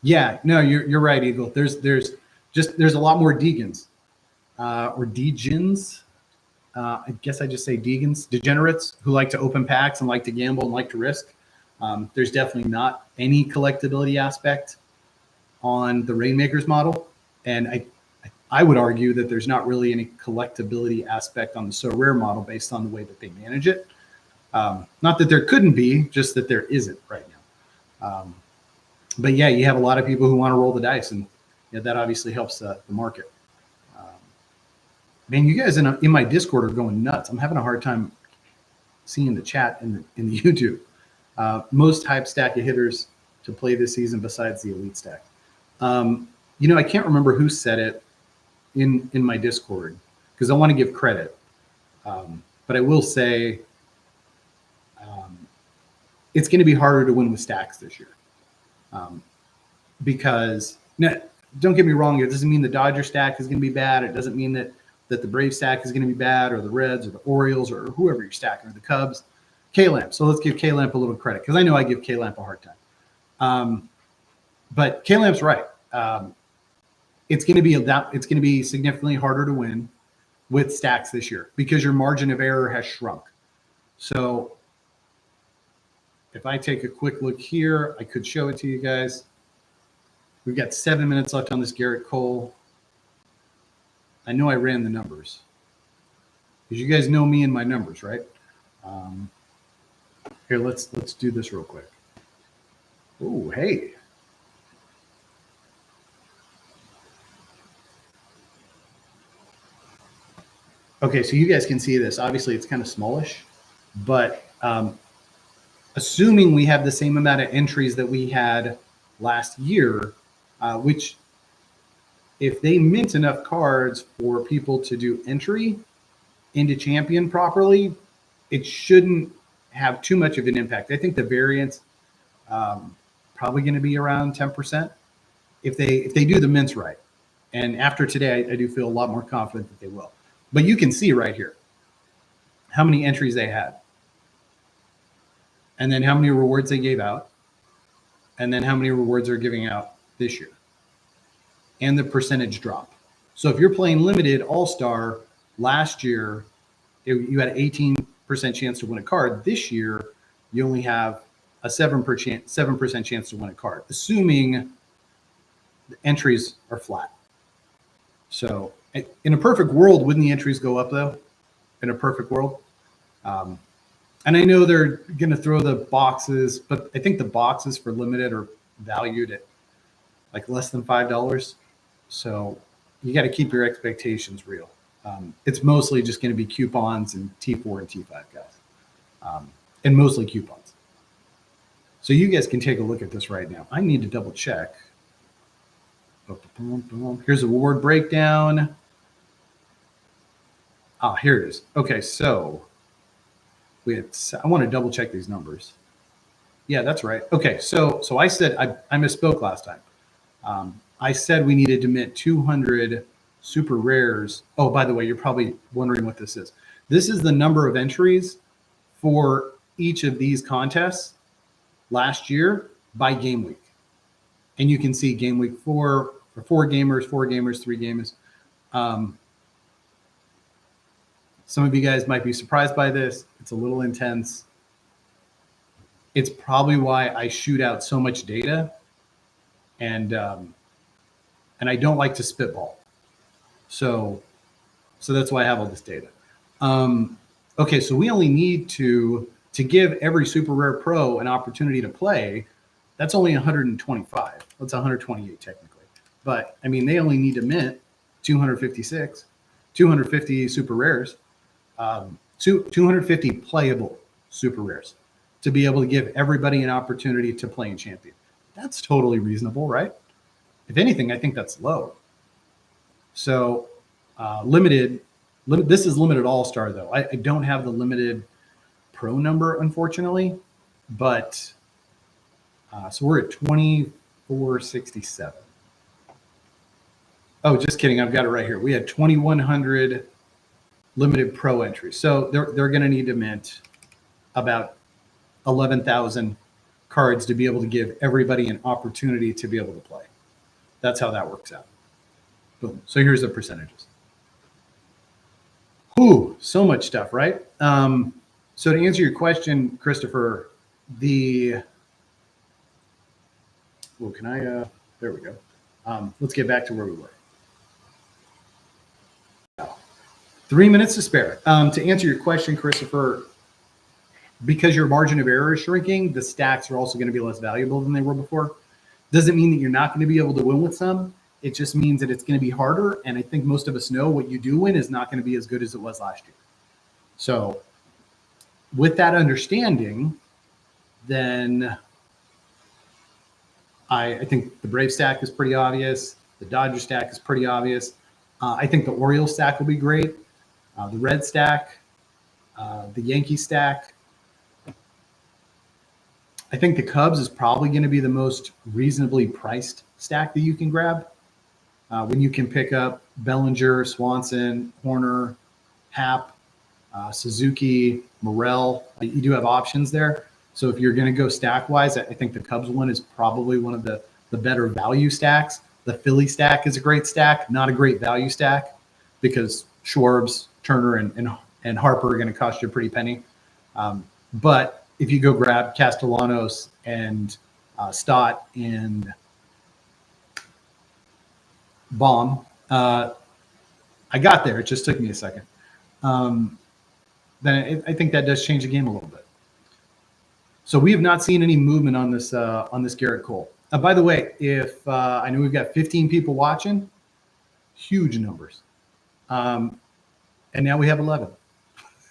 Yeah, no, you're right, Eagle. There's a lot more Degans or Degens. I guess I just say Degans, degenerates who like to open packs and like to gamble and like to risk. There's definitely not any collectability aspect on the Rainmakers model, and I would argue that there's not really any collectability aspect on the Sorare model based on the way that they manage it. Not that there couldn't be, just that there isn't right now. But yeah, you have a lot of people who want to roll the dice, and that obviously helps the market. Man, you guys in my Discord are going nuts. I'm having a hard time seeing the chat in the YouTube. Most hype stack of hitters to play this season besides the elite stack. I can't remember who said it in my Discord because I want to give credit. But I will say it's going to be harder to win with stacks this year. Because now, don't get me wrong, it doesn't mean the Dodger stack is going to be bad. It doesn't mean that the Brave stack is going to be bad, or the Reds or the Orioles or whoever you're stacking, or the Cubs. K-Lamp. So let's give K-Lamp a little credit because I know I give K-Lamp a hard time. But K-Lamp's right. It's going to be significantly harder to win with stacks this year because your margin of error has shrunk. So if I take a quick look here, I could show it to you guys. We've got 7 minutes left on this Garrett Cole. I know I ran the numbers because you guys know me and my numbers, right? Here, let's do this real quick. Oh, hey. Okay, so you guys can see this. Obviously, it's kind of smallish, but assuming we have the same amount of entries that we had last year, which if they mint enough cards for people to do entry into champion properly, it shouldn't have too much of an impact. I think the variance probably going to be around 10% if they do the mints right. And after today, I do feel a lot more confident that they will. But you can see right here how many entries they had, and then how many rewards they gave out, and then how many rewards they're giving out this year, and the percentage drop. So if you're playing limited all-star last year, you had an 18% chance to win a card. This year, you only have a 7% chance to win a card, assuming the entries are flat. So in a perfect world, wouldn't the entries go up, though? In a perfect world? And I know they're going to throw the boxes, but I think the boxes for limited are valued at like less than $5. So you got to keep your expectations real. It's mostly just going to be coupons and T4 and T5 guys, and mostly coupons. So you guys can take a look at this right now. I need to double check. Here's a reward breakdown. Ah, here it is. Okay, so I want to double check these numbers. Yeah, that's right. Okay, so I said I misspoke last time. I said we needed to mint 200 super rares. Oh, by the way, you're probably wondering what this is. This is the number of entries for each of these contests last year by game week. And you can see game week 4, or 4 gamers, 3 gamers. Some of you guys might be surprised by this. It's a little intense. It's probably why I shoot out so much data, and I don't like to spitball. So that's why I have all this data. Okay, so we only need to give every super rare pro an opportunity to play. That's only 125. That's 128 technically. But I mean, they only need to mint 256, 250 super rares, 250 playable super rares to be able to give everybody an opportunity to play in champion. That's totally reasonable, right? If anything, I think that's low. So limited. This is limited all-star though. I don't have the limited pro number, unfortunately, but so we're at 2467. Oh, just kidding. I've got it right here. We had 2,100 limited pro entries. So they're going to need to mint about 11,000 cards to be able to give everybody an opportunity to be able to play. That's how that works out. Boom. So here's the percentages. Ooh, so much stuff, right? So to answer your question, Christopher, there we go. Let's get back to where we were. 3 minutes to spare. To answer your question, Christopher, because your margin of error is shrinking, the stacks are also going to be less valuable than they were before. Doesn't mean that you're not going to be able to win with some. It just means that it's going to be harder. And I think most of us know what you do win is not going to be as good as it was last year. So with that understanding, then I think the Brave stack is pretty obvious. The Dodger stack is pretty obvious. I think the Orioles stack will be great. The Red stack, the Yankee stack. I think the Cubs is probably going to be the most reasonably priced stack that you can grab. When you can pick up Bellinger, Swanson, Horner, Happ, Suzuki, Morel, you do have options there. So if you're going to go stack wise, I think the Cubs one is probably one of the better value stacks. The Philly stack is a great stack, not a great value stack, because Schwarbs, Turner, and Harper are going to cost you a pretty penny. But if you go grab Castellanos and Stott and Baum, I got there. It just took me a second. Then I think that does change the game a little bit. So we have not seen any movement on this Garrett Cole. By the way, if I know we've got 15 people watching, huge numbers, and now we have 11.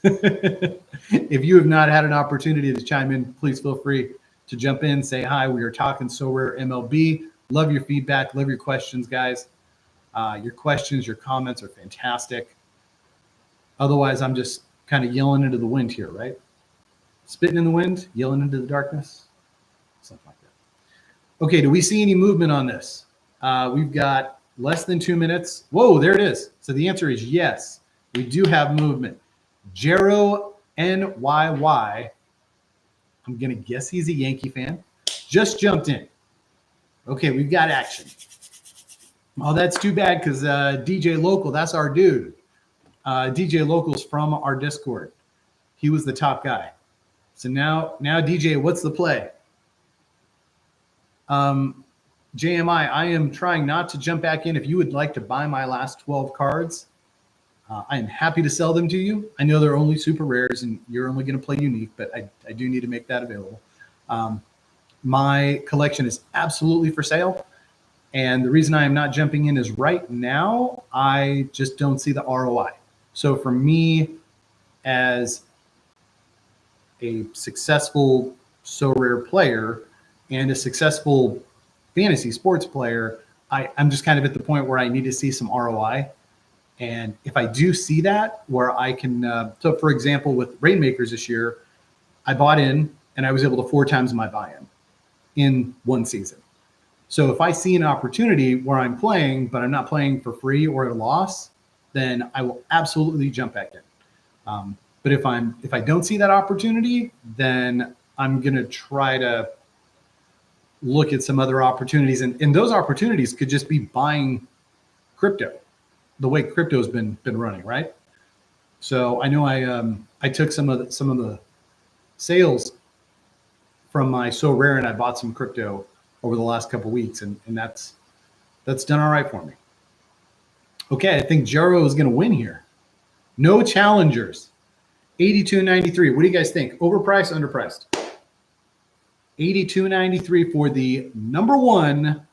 If you have not had an opportunity to chime in, please feel free to jump in, say hi. We are talking Sorare MLB. Love your feedback. Love your questions, guys. Your questions, your comments are fantastic. Otherwise, I'm just kind of yelling into the wind here, right? Spitting in the wind, yelling into the darkness, something like that. Okay, do we see any movement on this? We've got less than 2 minutes. Whoa, there it is. So the answer is yes. We do have movement. Jero NYY, I'm going to guess he's a Yankee fan, just jumped in. Okay, we've got action. Oh, that's too bad because DJ Local, that's our dude. DJ Local's from our Discord. He was the top guy. So now DJ, what's the play? JMI, I am trying not to jump back in. If you would like to buy my last 12 cards, I am happy to sell them to you. I know they're only super rares and you're only going to play unique, but I do need to make that available. My collection is absolutely for sale. And the reason I am not jumping in is right now, I just don't see the ROI. So for me, as a successful Sorare player and a successful fantasy sports player, I'm just kind of at the point where I need to see some ROI. And if I do see that, where I can, so for example, with Rainmakers this year, I bought in and I was able to 4 times my buy-in in one season. So if I see an opportunity where I'm playing, but I'm not playing for free or at a loss, then I will absolutely jump back in. But if I don't see that opportunity, then I'm going to try to look at some other opportunities, and those opportunities could just be buying crypto, the way crypto's been running, right? So I know I took some of the sales from my Sorare and I bought some crypto over the last couple of weeks, and that's done all right for me. Okay, I think Jaro is going to win here. No challengers. 82.93. What do you guys think? Overpriced, underpriced? 82.93 for the number one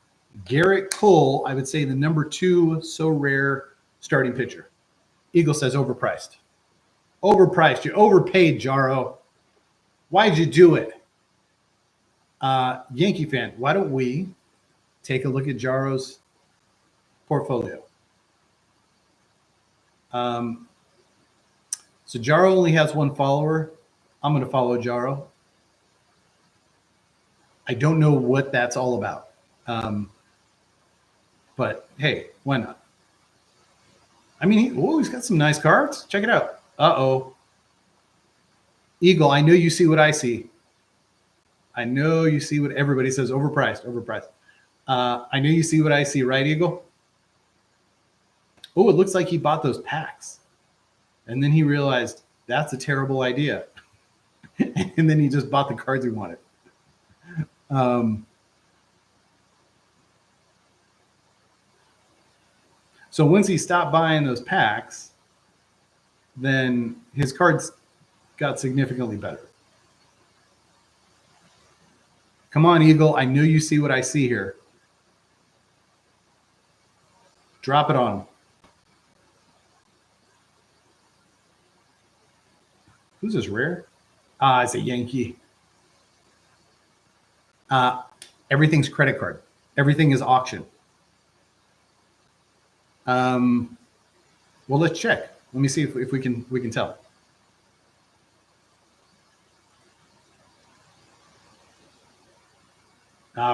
Garrett Cole. I would say the number two Sorare starting pitcher. Eagle says overpriced. Overpriced. You overpaid, Jaro. Why'd you do it? Yankee fan, why don't we take a look at Jaro's portfolio? So Jaro only has one follower. I'm going to follow Jaro. I don't know what that's all about. But hey, why not? I mean, he's got some nice cards. Check it out. Uh-oh. Eagle, I know you see what I see. I know you see what everybody says. Overpriced, overpriced. I know you see what I see, right, Eagle? Oh, it looks like he bought those packs. And then he realized that's a terrible idea. And then he just bought the cards he wanted. So once he stopped buying those packs, then his cards got significantly better. Come on, Eagle. I know you see what I see here. Drop it on him. Who's this rare? It's a Yankee. Everything's credit card. Everything is auction. Well, let's check. Let me see if we can tell.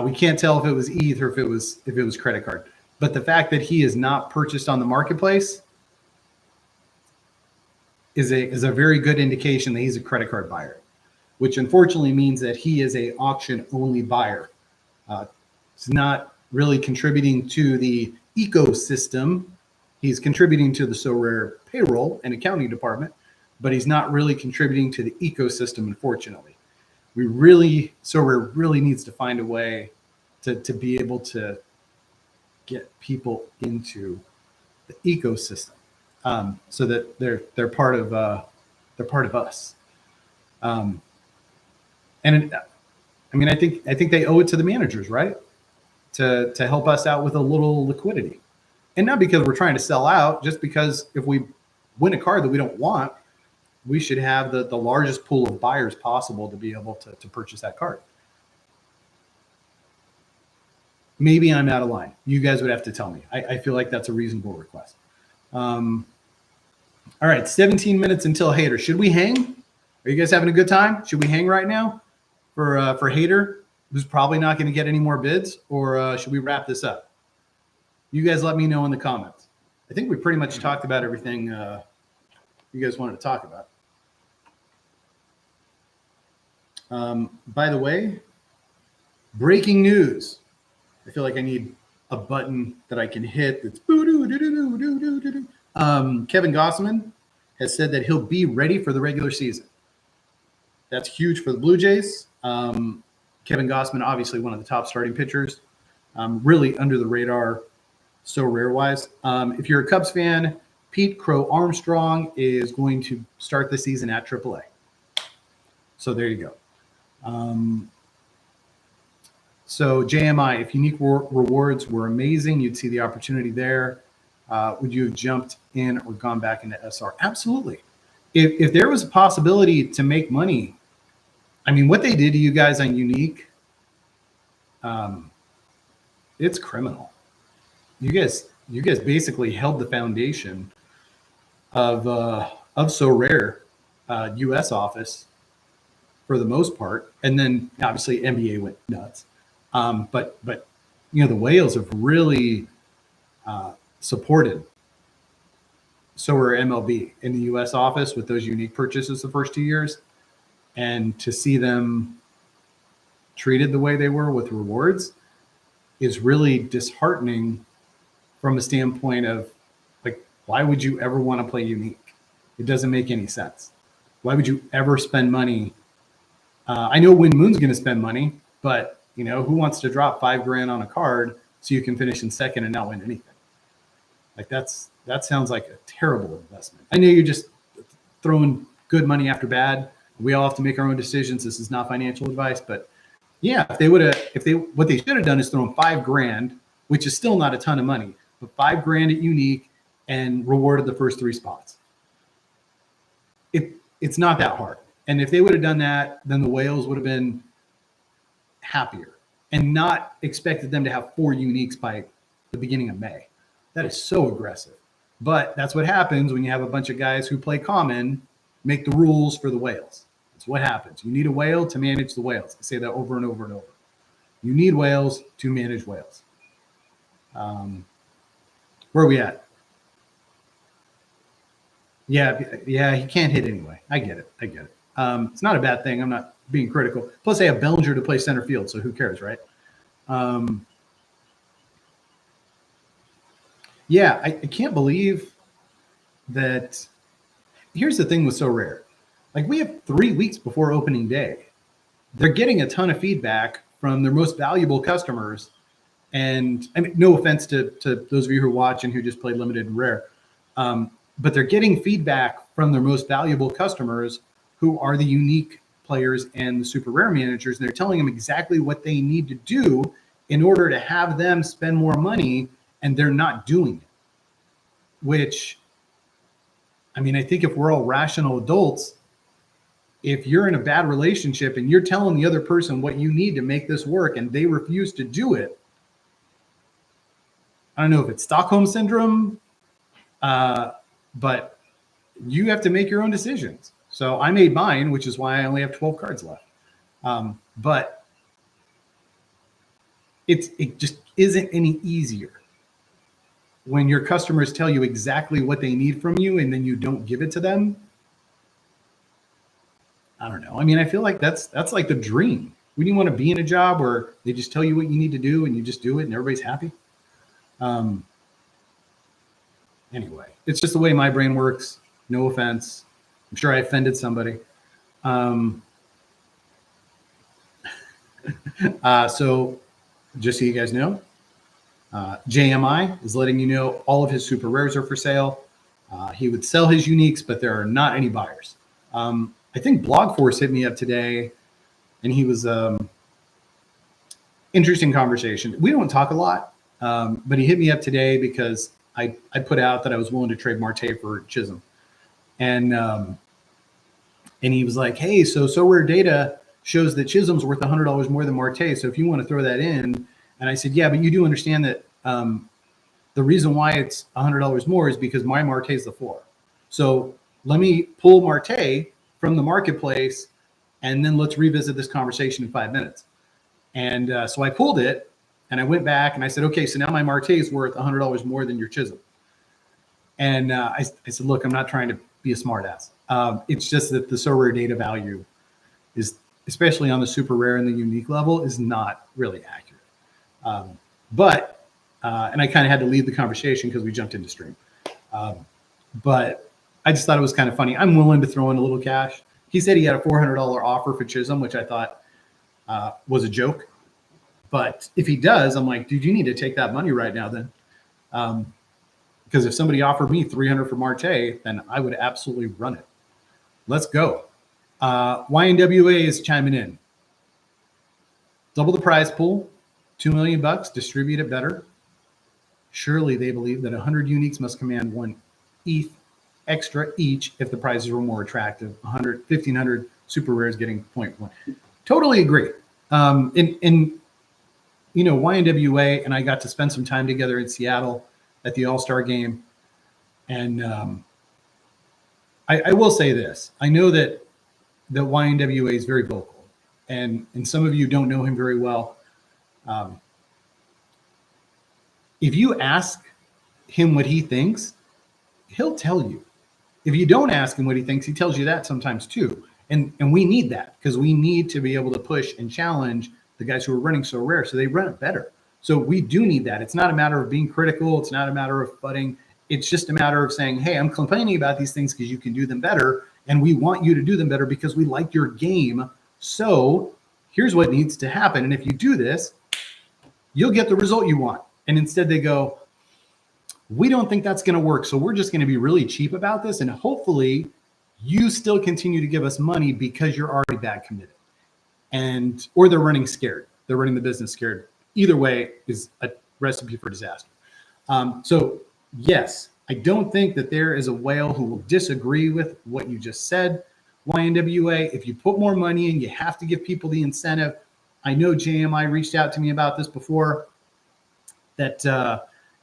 We can't tell if it was ETH or if it was credit card. But the fact that he is not purchased on the marketplace is a very good indication that he's a credit card buyer, which unfortunately means that he is a auction only buyer. He's not really contributing to the ecosystem. He's contributing to the Sorare payroll and accounting department, but he's not really contributing to the ecosystem, unfortunately. Sorare really needs to find a way to be able to get people into the ecosystem, so that they're part of us. And I mean, I think they owe it to the managers, right, to help us out with a little liquidity, and not because we're trying to sell out, just because if we win a card that we don't want, we should have the largest pool of buyers possible to be able to purchase that card. Maybe I'm out of line. You guys would have to tell me. I feel like that's a reasonable request. All right, 17 minutes until Hater. Should we hang? Are you guys having a good time? Should we hang right now for Hater, who's probably not going to get any more bids, or should we wrap this up? You guys let me know in the comments. I think we pretty much talked about everything you guys wanted to talk about. By the way, breaking news. I feel like I need a button that I can hit that's Kevin Gausman has said that he'll be ready for the regular season. That's huge for the Blue Jays. Kevin Gausman, obviously one of the top starting pitchers, really under the radar, so rare-wise. If you're a Cubs fan, Pete Crow Armstrong is going to start the season at AAA. So there you go. So JMI, if unique rewards were amazing, you'd see the opportunity there. Would you have jumped in or gone back into SR? Absolutely. If there was a possibility to make money, I mean, what they did to you guys on unique, it's criminal. You guys basically held the foundation of Sorare U.S. office for the most part, and then obviously NBA went nuts. But you know, the whales have really supported Sorare MLB in the U.S. office with those unique purchases the first 2 years, and to see them treated the way they were with rewards is really disheartening from a standpoint of, like, why would you ever want to play unique? It doesn't make any sense. Why would you ever spend money? I know Win Moon's going to spend money, but who wants to drop $5,000 on a card so you can finish in second and not win anything? Like that sounds like a terrible investment. I know you're just throwing good money after bad. We all have to make our own decisions. This is not financial advice, but yeah, what they should have done is thrown $5,000, which is still not a ton of money, but $5,000 at unique and rewarded the first 3 spots. It's not that hard. And if they would have done that, then the whales would have been happier and not expected them to have 4 uniques by the beginning of May. That is so aggressive. But that's what happens when you have a bunch of guys who play common, make the rules for the whales. That's what happens. You need a whale to manage the whales. I say that over and over and over. You need whales to manage whales. Where are we at? Yeah, he can't hit anyway. I get it. It's not a bad thing. I'm not being critical. Plus, they have Bellinger to play center field, so who cares, right? Yeah, I can't believe that. Here's the thing with Sorare. Like, we have 3 weeks before opening day. They're getting a ton of feedback from their most valuable customers. And I mean, no offense to those of you who watch and who just play limited and rare. But they're getting feedback from their most valuable customers who are the unique players and the super rare managers. And they're telling them exactly what they need to do in order to have them spend more money, and they're not doing it. Which, I mean, I think if we're all rational adults, if you're in a bad relationship and you're telling the other person what you need to make this work and they refuse to do it, I don't know if it's Stockholm syndrome, but you have to make your own decisions. So I made mine, which is why I only have 12 cards left. But it just isn't any easier when your customers tell you exactly what they need from you and then you don't give it to them. I don't know. I mean, I feel like that's like the dream. Wouldn't you want to be in a job where they just tell you what you need to do and you just do it and everybody's happy? Anyway, it's just the way my brain works. No offense. I'm sure I offended somebody. So just so you guys know, JMI is letting you know all of his super rares are for sale. He would sell his uniques, but there are not any buyers. I think Blogforce hit me up today, and he was interesting conversation. We don't talk a lot, but he hit me up today because I put out that I was willing to trade Marte for Chisholm. And he was like, hey, so rare data shows that Chisholm's worth $100 more than Marte. So if you want to throw that in. And I said, yeah, but you do understand that the reason why it's $100 more is because my Marte is the 4. So let me pull Marte from the marketplace, and then let's revisit this conversation in 5 minutes. And so I pulled it, and I went back, and I said, okay, so now my Marte is worth $100 more than your Chisholm. And I said, look, I'm not trying to be a smart ass. It's just that the Sorare data value is, especially on the super rare and the unique level, is not really accurate. And I kind of had to lead the conversation because we jumped into stream. But I just thought it was kind of funny. I'm willing to throw in a little cash. He said he had a $400 offer for Chisholm, which I thought was a joke. But if he does, I'm like, dude, you need to take that money right now then. Because if somebody offered me $300 for Marte, then I would absolutely run it. Let's go. YNWA is chiming in. Double the prize pool, $2 million, distribute it better. Surely they believe that 100 uniques must command 1 ETH extra each if the prizes were more attractive. 1,500 super rares getting 0.1. Totally agree. YNWA and I got to spend some time together in Seattle at the All-Star game. And I will say this. I know that YNWA is very vocal. And some of you don't know him very well. If you ask him what he thinks, he'll tell you. If you don't ask him what he thinks, he tells you that sometimes too. And we need that because we need to be able to push and challenge the guys who are running So Rare, so they run it better. So we do need that. It's not a matter of being critical. It's not a matter of butting. It's just a matter of saying, hey, I'm complaining about these things because you can do them better. And we want you to do them better because we like your game. So here's what needs to happen. And if you do this, you'll get the result you want. And instead they go, we don't think that's going to work. So we're just going to be really cheap about this. And hopefully you still continue to give us money because you're already bad committed. Or they're running scared. They're running the business scared. Either way is a recipe for disaster. So yes, I don't think that there is a whale who will disagree with what you just said. YNWA, if you put more money in, you have to give people the incentive. I know JMI reached out to me about this before, that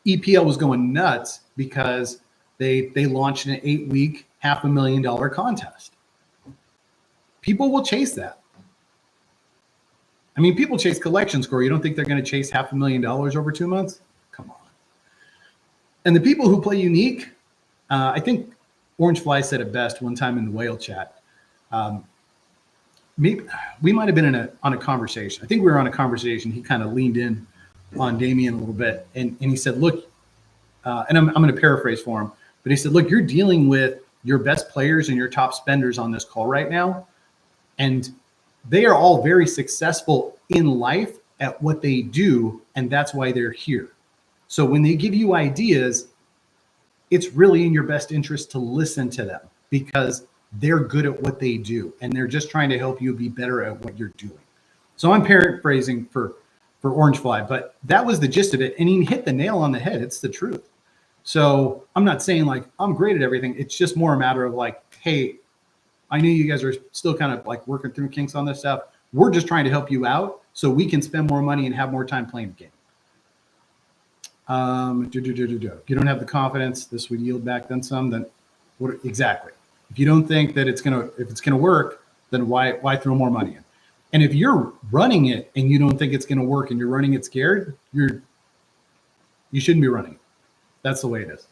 EPL was going nuts because they launched an 8-week, $500,000 contest. People will chase that. I mean, people chase collection score. You don't think they're going to chase $500,000 over 2 months? Come on. And the people who play unique, I think Orange Fly said it best one time in the whale chat. Maybe we might have been on a conversation. I think we were on a conversation. He kind of leaned in on Damien a little bit, and he said, look, and I'm going to paraphrase for him, but he said, look, you're dealing with your best players and your top spenders on this call right now, and they are all very successful in life at what they do, and that's why they're here. So when they give you ideas, it's really in your best interest to listen to them because they're good at what they do, and they're just trying to help you be better at what you're doing. So I'm paraphrasing for Orange Fly, but that was the gist of it, and he hit the nail on the head. It's the truth. So I'm not saying like I'm great at everything. It's just more a matter of like, hey, I know you guys are still kind of like working through kinks on this stuff. We're just trying to help you out so we can spend more money and have more time playing the game. If you don't have the confidence, this would yield back then some. Then what exactly? If you don't think that it's gonna work, then why throw more money in? And if you're running it and you don't think it's gonna work and you're running it scared, you shouldn't be running it. That's the way it is.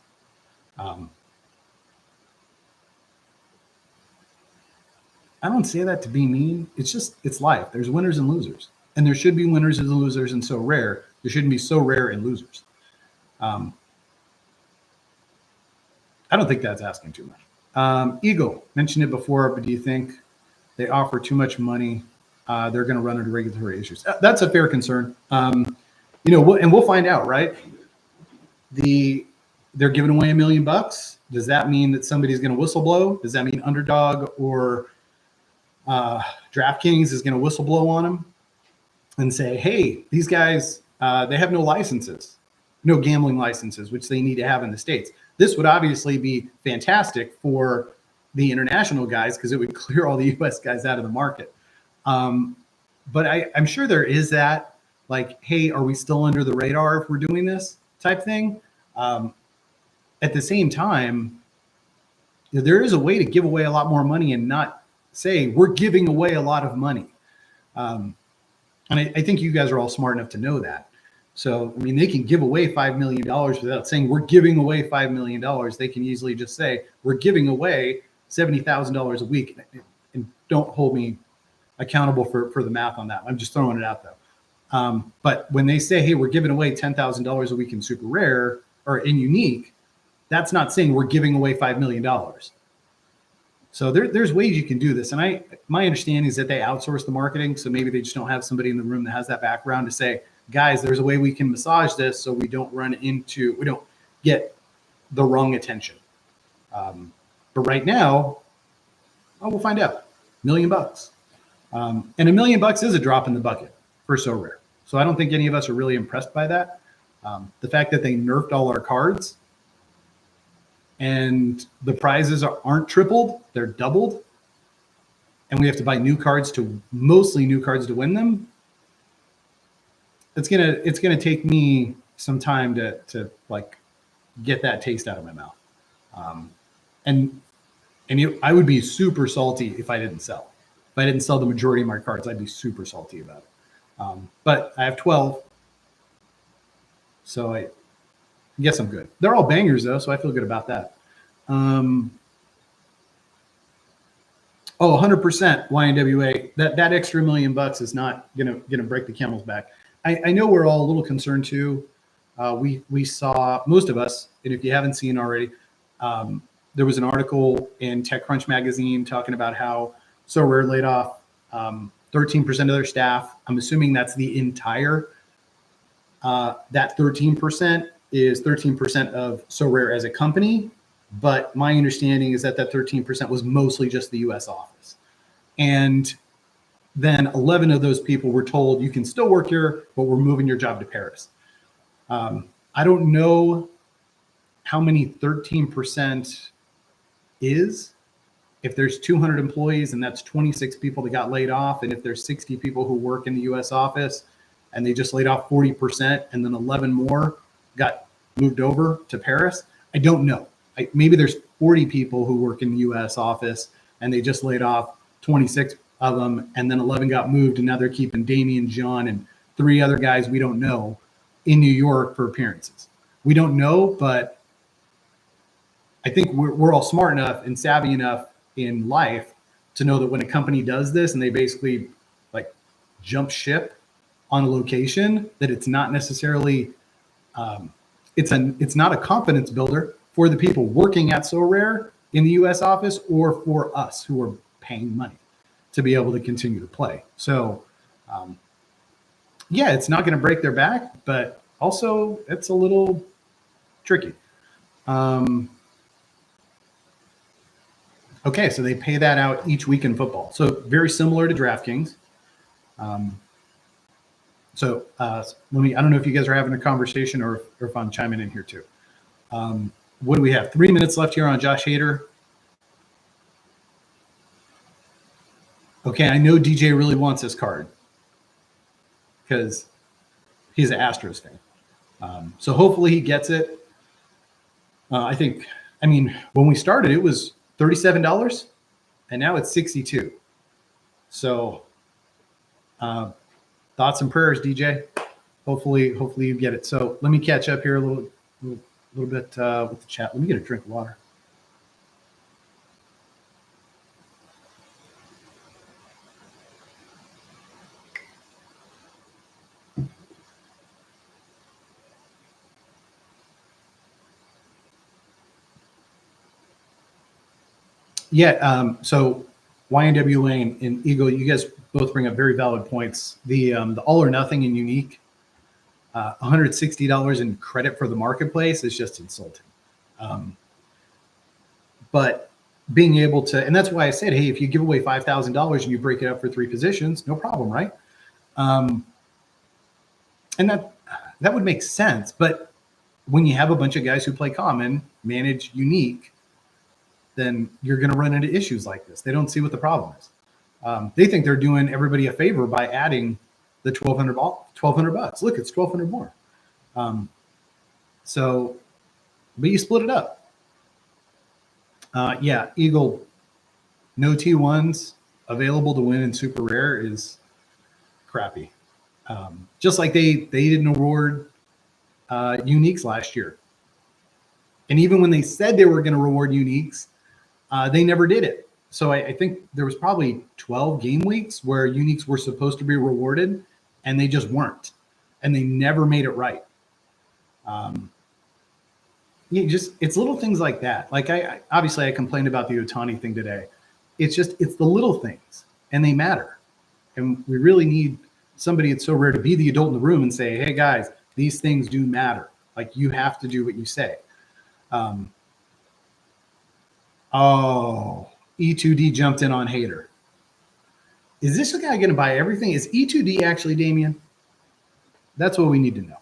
I don't say that to be mean. It's life. There's winners and losers. And there should be winners and losers and So Rare. There shouldn't be So Rare and losers. I don't think that's asking too much. Eagle, mentioned it before, but do you think they offer too much money? They're going to run into regulatory issues. That's a fair concern. And we'll find out, right? They're giving away $1 million. Does that mean that somebody's going to whistleblow? Does that mean Underdog or DraftKings is going to whistleblow on them and say, hey, these guys, they have no licenses, no gambling licenses, which they need to have in the States. This would obviously be fantastic for the international guys because it would clear all the US guys out of the market. But I'm sure there is that, like, hey, are we still under the radar if we're doing this type thing? At the same time, there is a way to give away a lot more money and not say we're giving away a lot of money. And I think you guys are all smart enough to know that. So, I mean, they can give away $5 million without saying we're giving away $5 million. They can easily just say we're giving away $70,000 a week. And don't hold me accountable for the math on that. I'm just throwing it out though. But when they say, hey, we're giving away $10,000 a week in Super Rare or in Unique, that's not saying we're giving away $5 million. So there's ways you can do this. And my understanding is that they outsource the marketing. So maybe they just don't have somebody in the room that has that background to say, guys, there's a way we can massage this so we don't get the wrong attention. But right now, we'll find out. $1 million. And $1 million is a drop in the bucket for So Rare. So I don't think any of us are really impressed by that. The fact that they nerfed all our cards and the prizes aren't tripled, they're doubled. And we have to buy mostly new cards to win them. It's gonna take me some time to like get that taste out of my mouth. I would be super salty if I didn't sell. If I didn't sell the majority of my cards, I'd be super salty about it. But I have 12, so I guess I'm good. They're all bangers though, so I feel good about that. Oh, 100% YNWA. That extra $1 million is not gonna break the camel's back. I know we're all a little concerned too. We saw, most of us, and if you haven't seen already, there was an article in TechCrunch magazine talking about how Sorare laid off 13% of their staff. I'm assuming that's the entire. That 13% is 13% of Sorare as a company. But my understanding is that 13% was mostly just the U.S. office. And then 11 of those people were told, you can still work here, but we're moving your job to Paris. I don't know how many 13% is. If there's 200 employees and that's 26 people that got laid off, and if there's 60 people who work in the U.S. office and they just laid off 40% and then 11 more got moved over to Paris, I don't know. Maybe there's 40 people who work in the U.S. office and they just laid off 26 of them, and then 11 got moved, and now they're keeping Damian, John, and 3 other guys we don't know in New York for appearances. We don't know, but I think we're all smart enough and savvy enough in life to know that when a company does this and they basically like jump ship on a location, that it's not necessarily it's not a confidence builder for the people working at Sorare in the U.S. office or for us who are paying money to be able to continue to play. So, yeah, it's not going to break their back, but also it's a little tricky. Okay, so they pay that out each week in football. So very similar to DraftKings. Let me, I don't know if you guys are having a conversation or if I'm chiming in here too. What do we have? 3 minutes left here on Josh Hader. Okay, I know DJ really wants this card because he's an Astros fan. So hopefully he gets it. I mean, when we started, it was $37, and now it's $62. So thoughts and prayers, DJ. Hopefully you get it. So let me catch up here a little bit with the chat. Let me get a drink of water. Yeah. So YNWA and Eagle, you guys both bring up very valid points. The all or nothing and unique, $160 in credit for the marketplace is just insulting. But being able to, and that's why I said, hey, if you give away $5,000 and you break it up for 3 positions, no problem, right? And that would make sense. But when you have a bunch of guys who play common, manage unique, then you're going to run into issues like this. They don't see what the problem is. They think they're doing everybody a favor by adding the $1,200. Look, it's $1,200 more. But you split it up. Yeah, Eagle, no T1s available to win in super rare is crappy. Just like they didn't award uniques last year. And even when they said they were going to reward uniques, they never did it. So I think there was probably 12 game weeks where uniques were supposed to be rewarded, and they just weren't. And they never made it right. It's little things like that. Like I complained about the Ohtani thing today. It's the little things, and they matter. And we really need somebody that's so rare to be the adult in the room and say, hey guys, these things do matter. Like you have to do what you say. E2D jumped in on Hader. Is this guy going to buy everything? Is E2D actually Damian? That's what we need to know.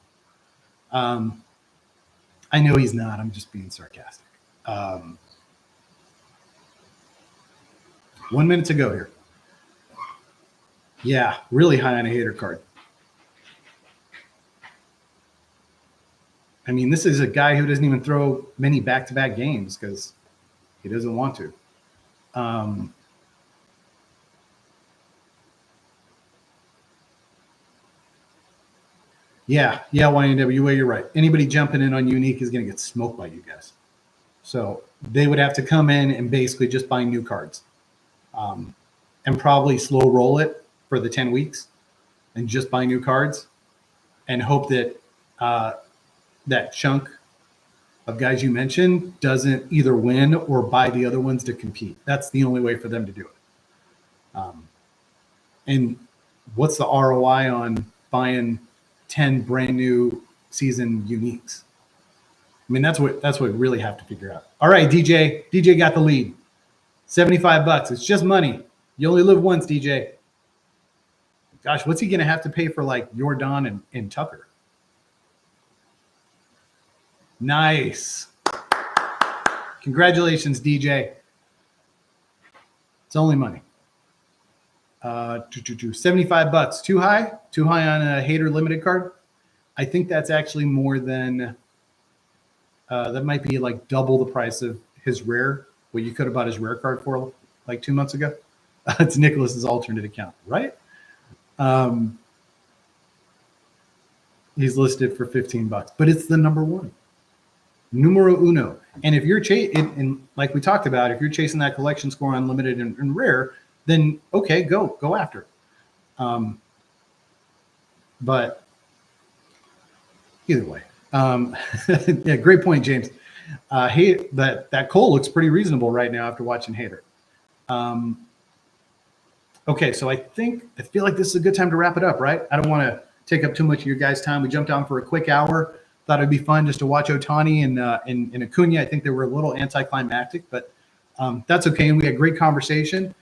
I know he's not. I'm just being sarcastic. 1 minute to go here. Yeah, really high on a Hader card. I mean, this is a guy who doesn't even throw many back-to-back games because he doesn't want to. Yeah, YNWA, you're right. Anybody jumping in on unique is going to get smoked by you guys. So they would have to come in and basically just buy new cards. and probably slow roll it for the 10 weeks and just buy new cards and hope that that chunk of guys you mentioned doesn't either win or buy the other ones to compete. That's the only way for them to do it. And what's the ROI on buying 10 brand new season uniques? I mean, that's what we really have to figure out. All right, DJ. DJ got the lead. $75. It's just money. You only live once, DJ. Gosh, what's he going to have to pay for like Jordan and Tucker? Nice. Congratulations, DJ. It's only money. $75. Too high? Too high on a Hater limited card? I think that's actually more than that might be like double the price of his rare, what you could have bought his rare card for like 2 months ago. It's Nicholas's alternate account, right? He's listed for $15, but it's the number one. Numero uno. And if you're and like we talked about, if you're chasing that collection score unlimited and rare, then okay, go after it. But either way, yeah, great point, James. That Cole looks pretty reasonable right now after watching Hater. Okay, so I feel like this is a good time to wrap it up, right? I don't want to take up too much of your guys' time. We jumped on for a quick hour. Thought it'd be fun just to watch Ohtani and Acuna. I think they were a little anticlimactic, but that's okay. And we had great conversation.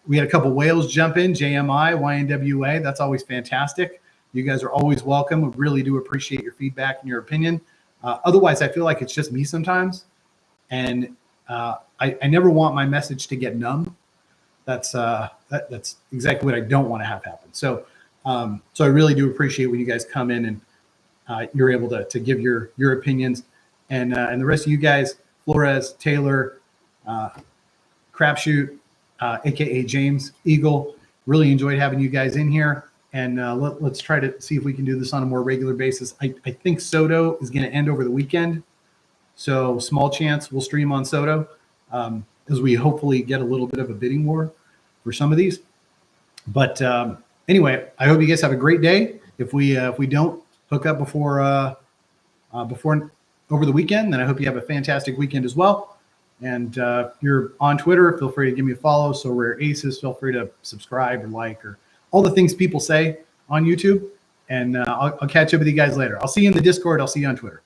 We had a couple whales jump in, JMI, YNWA. That's always fantastic. You guys are always welcome. We really do appreciate your feedback and your opinion. Otherwise, I feel like it's just me sometimes. And I never want my message to get numb. That's exactly what I don't want to have happen. So I really do appreciate when you guys come in and you're able to give your opinions. And the rest of you guys, Flores, Taylor, Crapshoot, aka James, Eagle, really enjoyed having you guys in here. And let's try to see if we can do this on a more regular basis. I think Soto is going to end over the weekend. So small chance we'll stream on Soto as we hopefully get a little bit of a bidding war for some of these. But anyway, I hope you guys have a great day. If we don't hook up before over the weekend, then I hope you have a fantastic weekend as well. And if you're on Twitter, feel free to give me a follow. So Rare Aces, feel free to subscribe or like or all the things people say on YouTube. And I'll catch up with you guys later. I'll see you in the Discord. I'll see you on Twitter.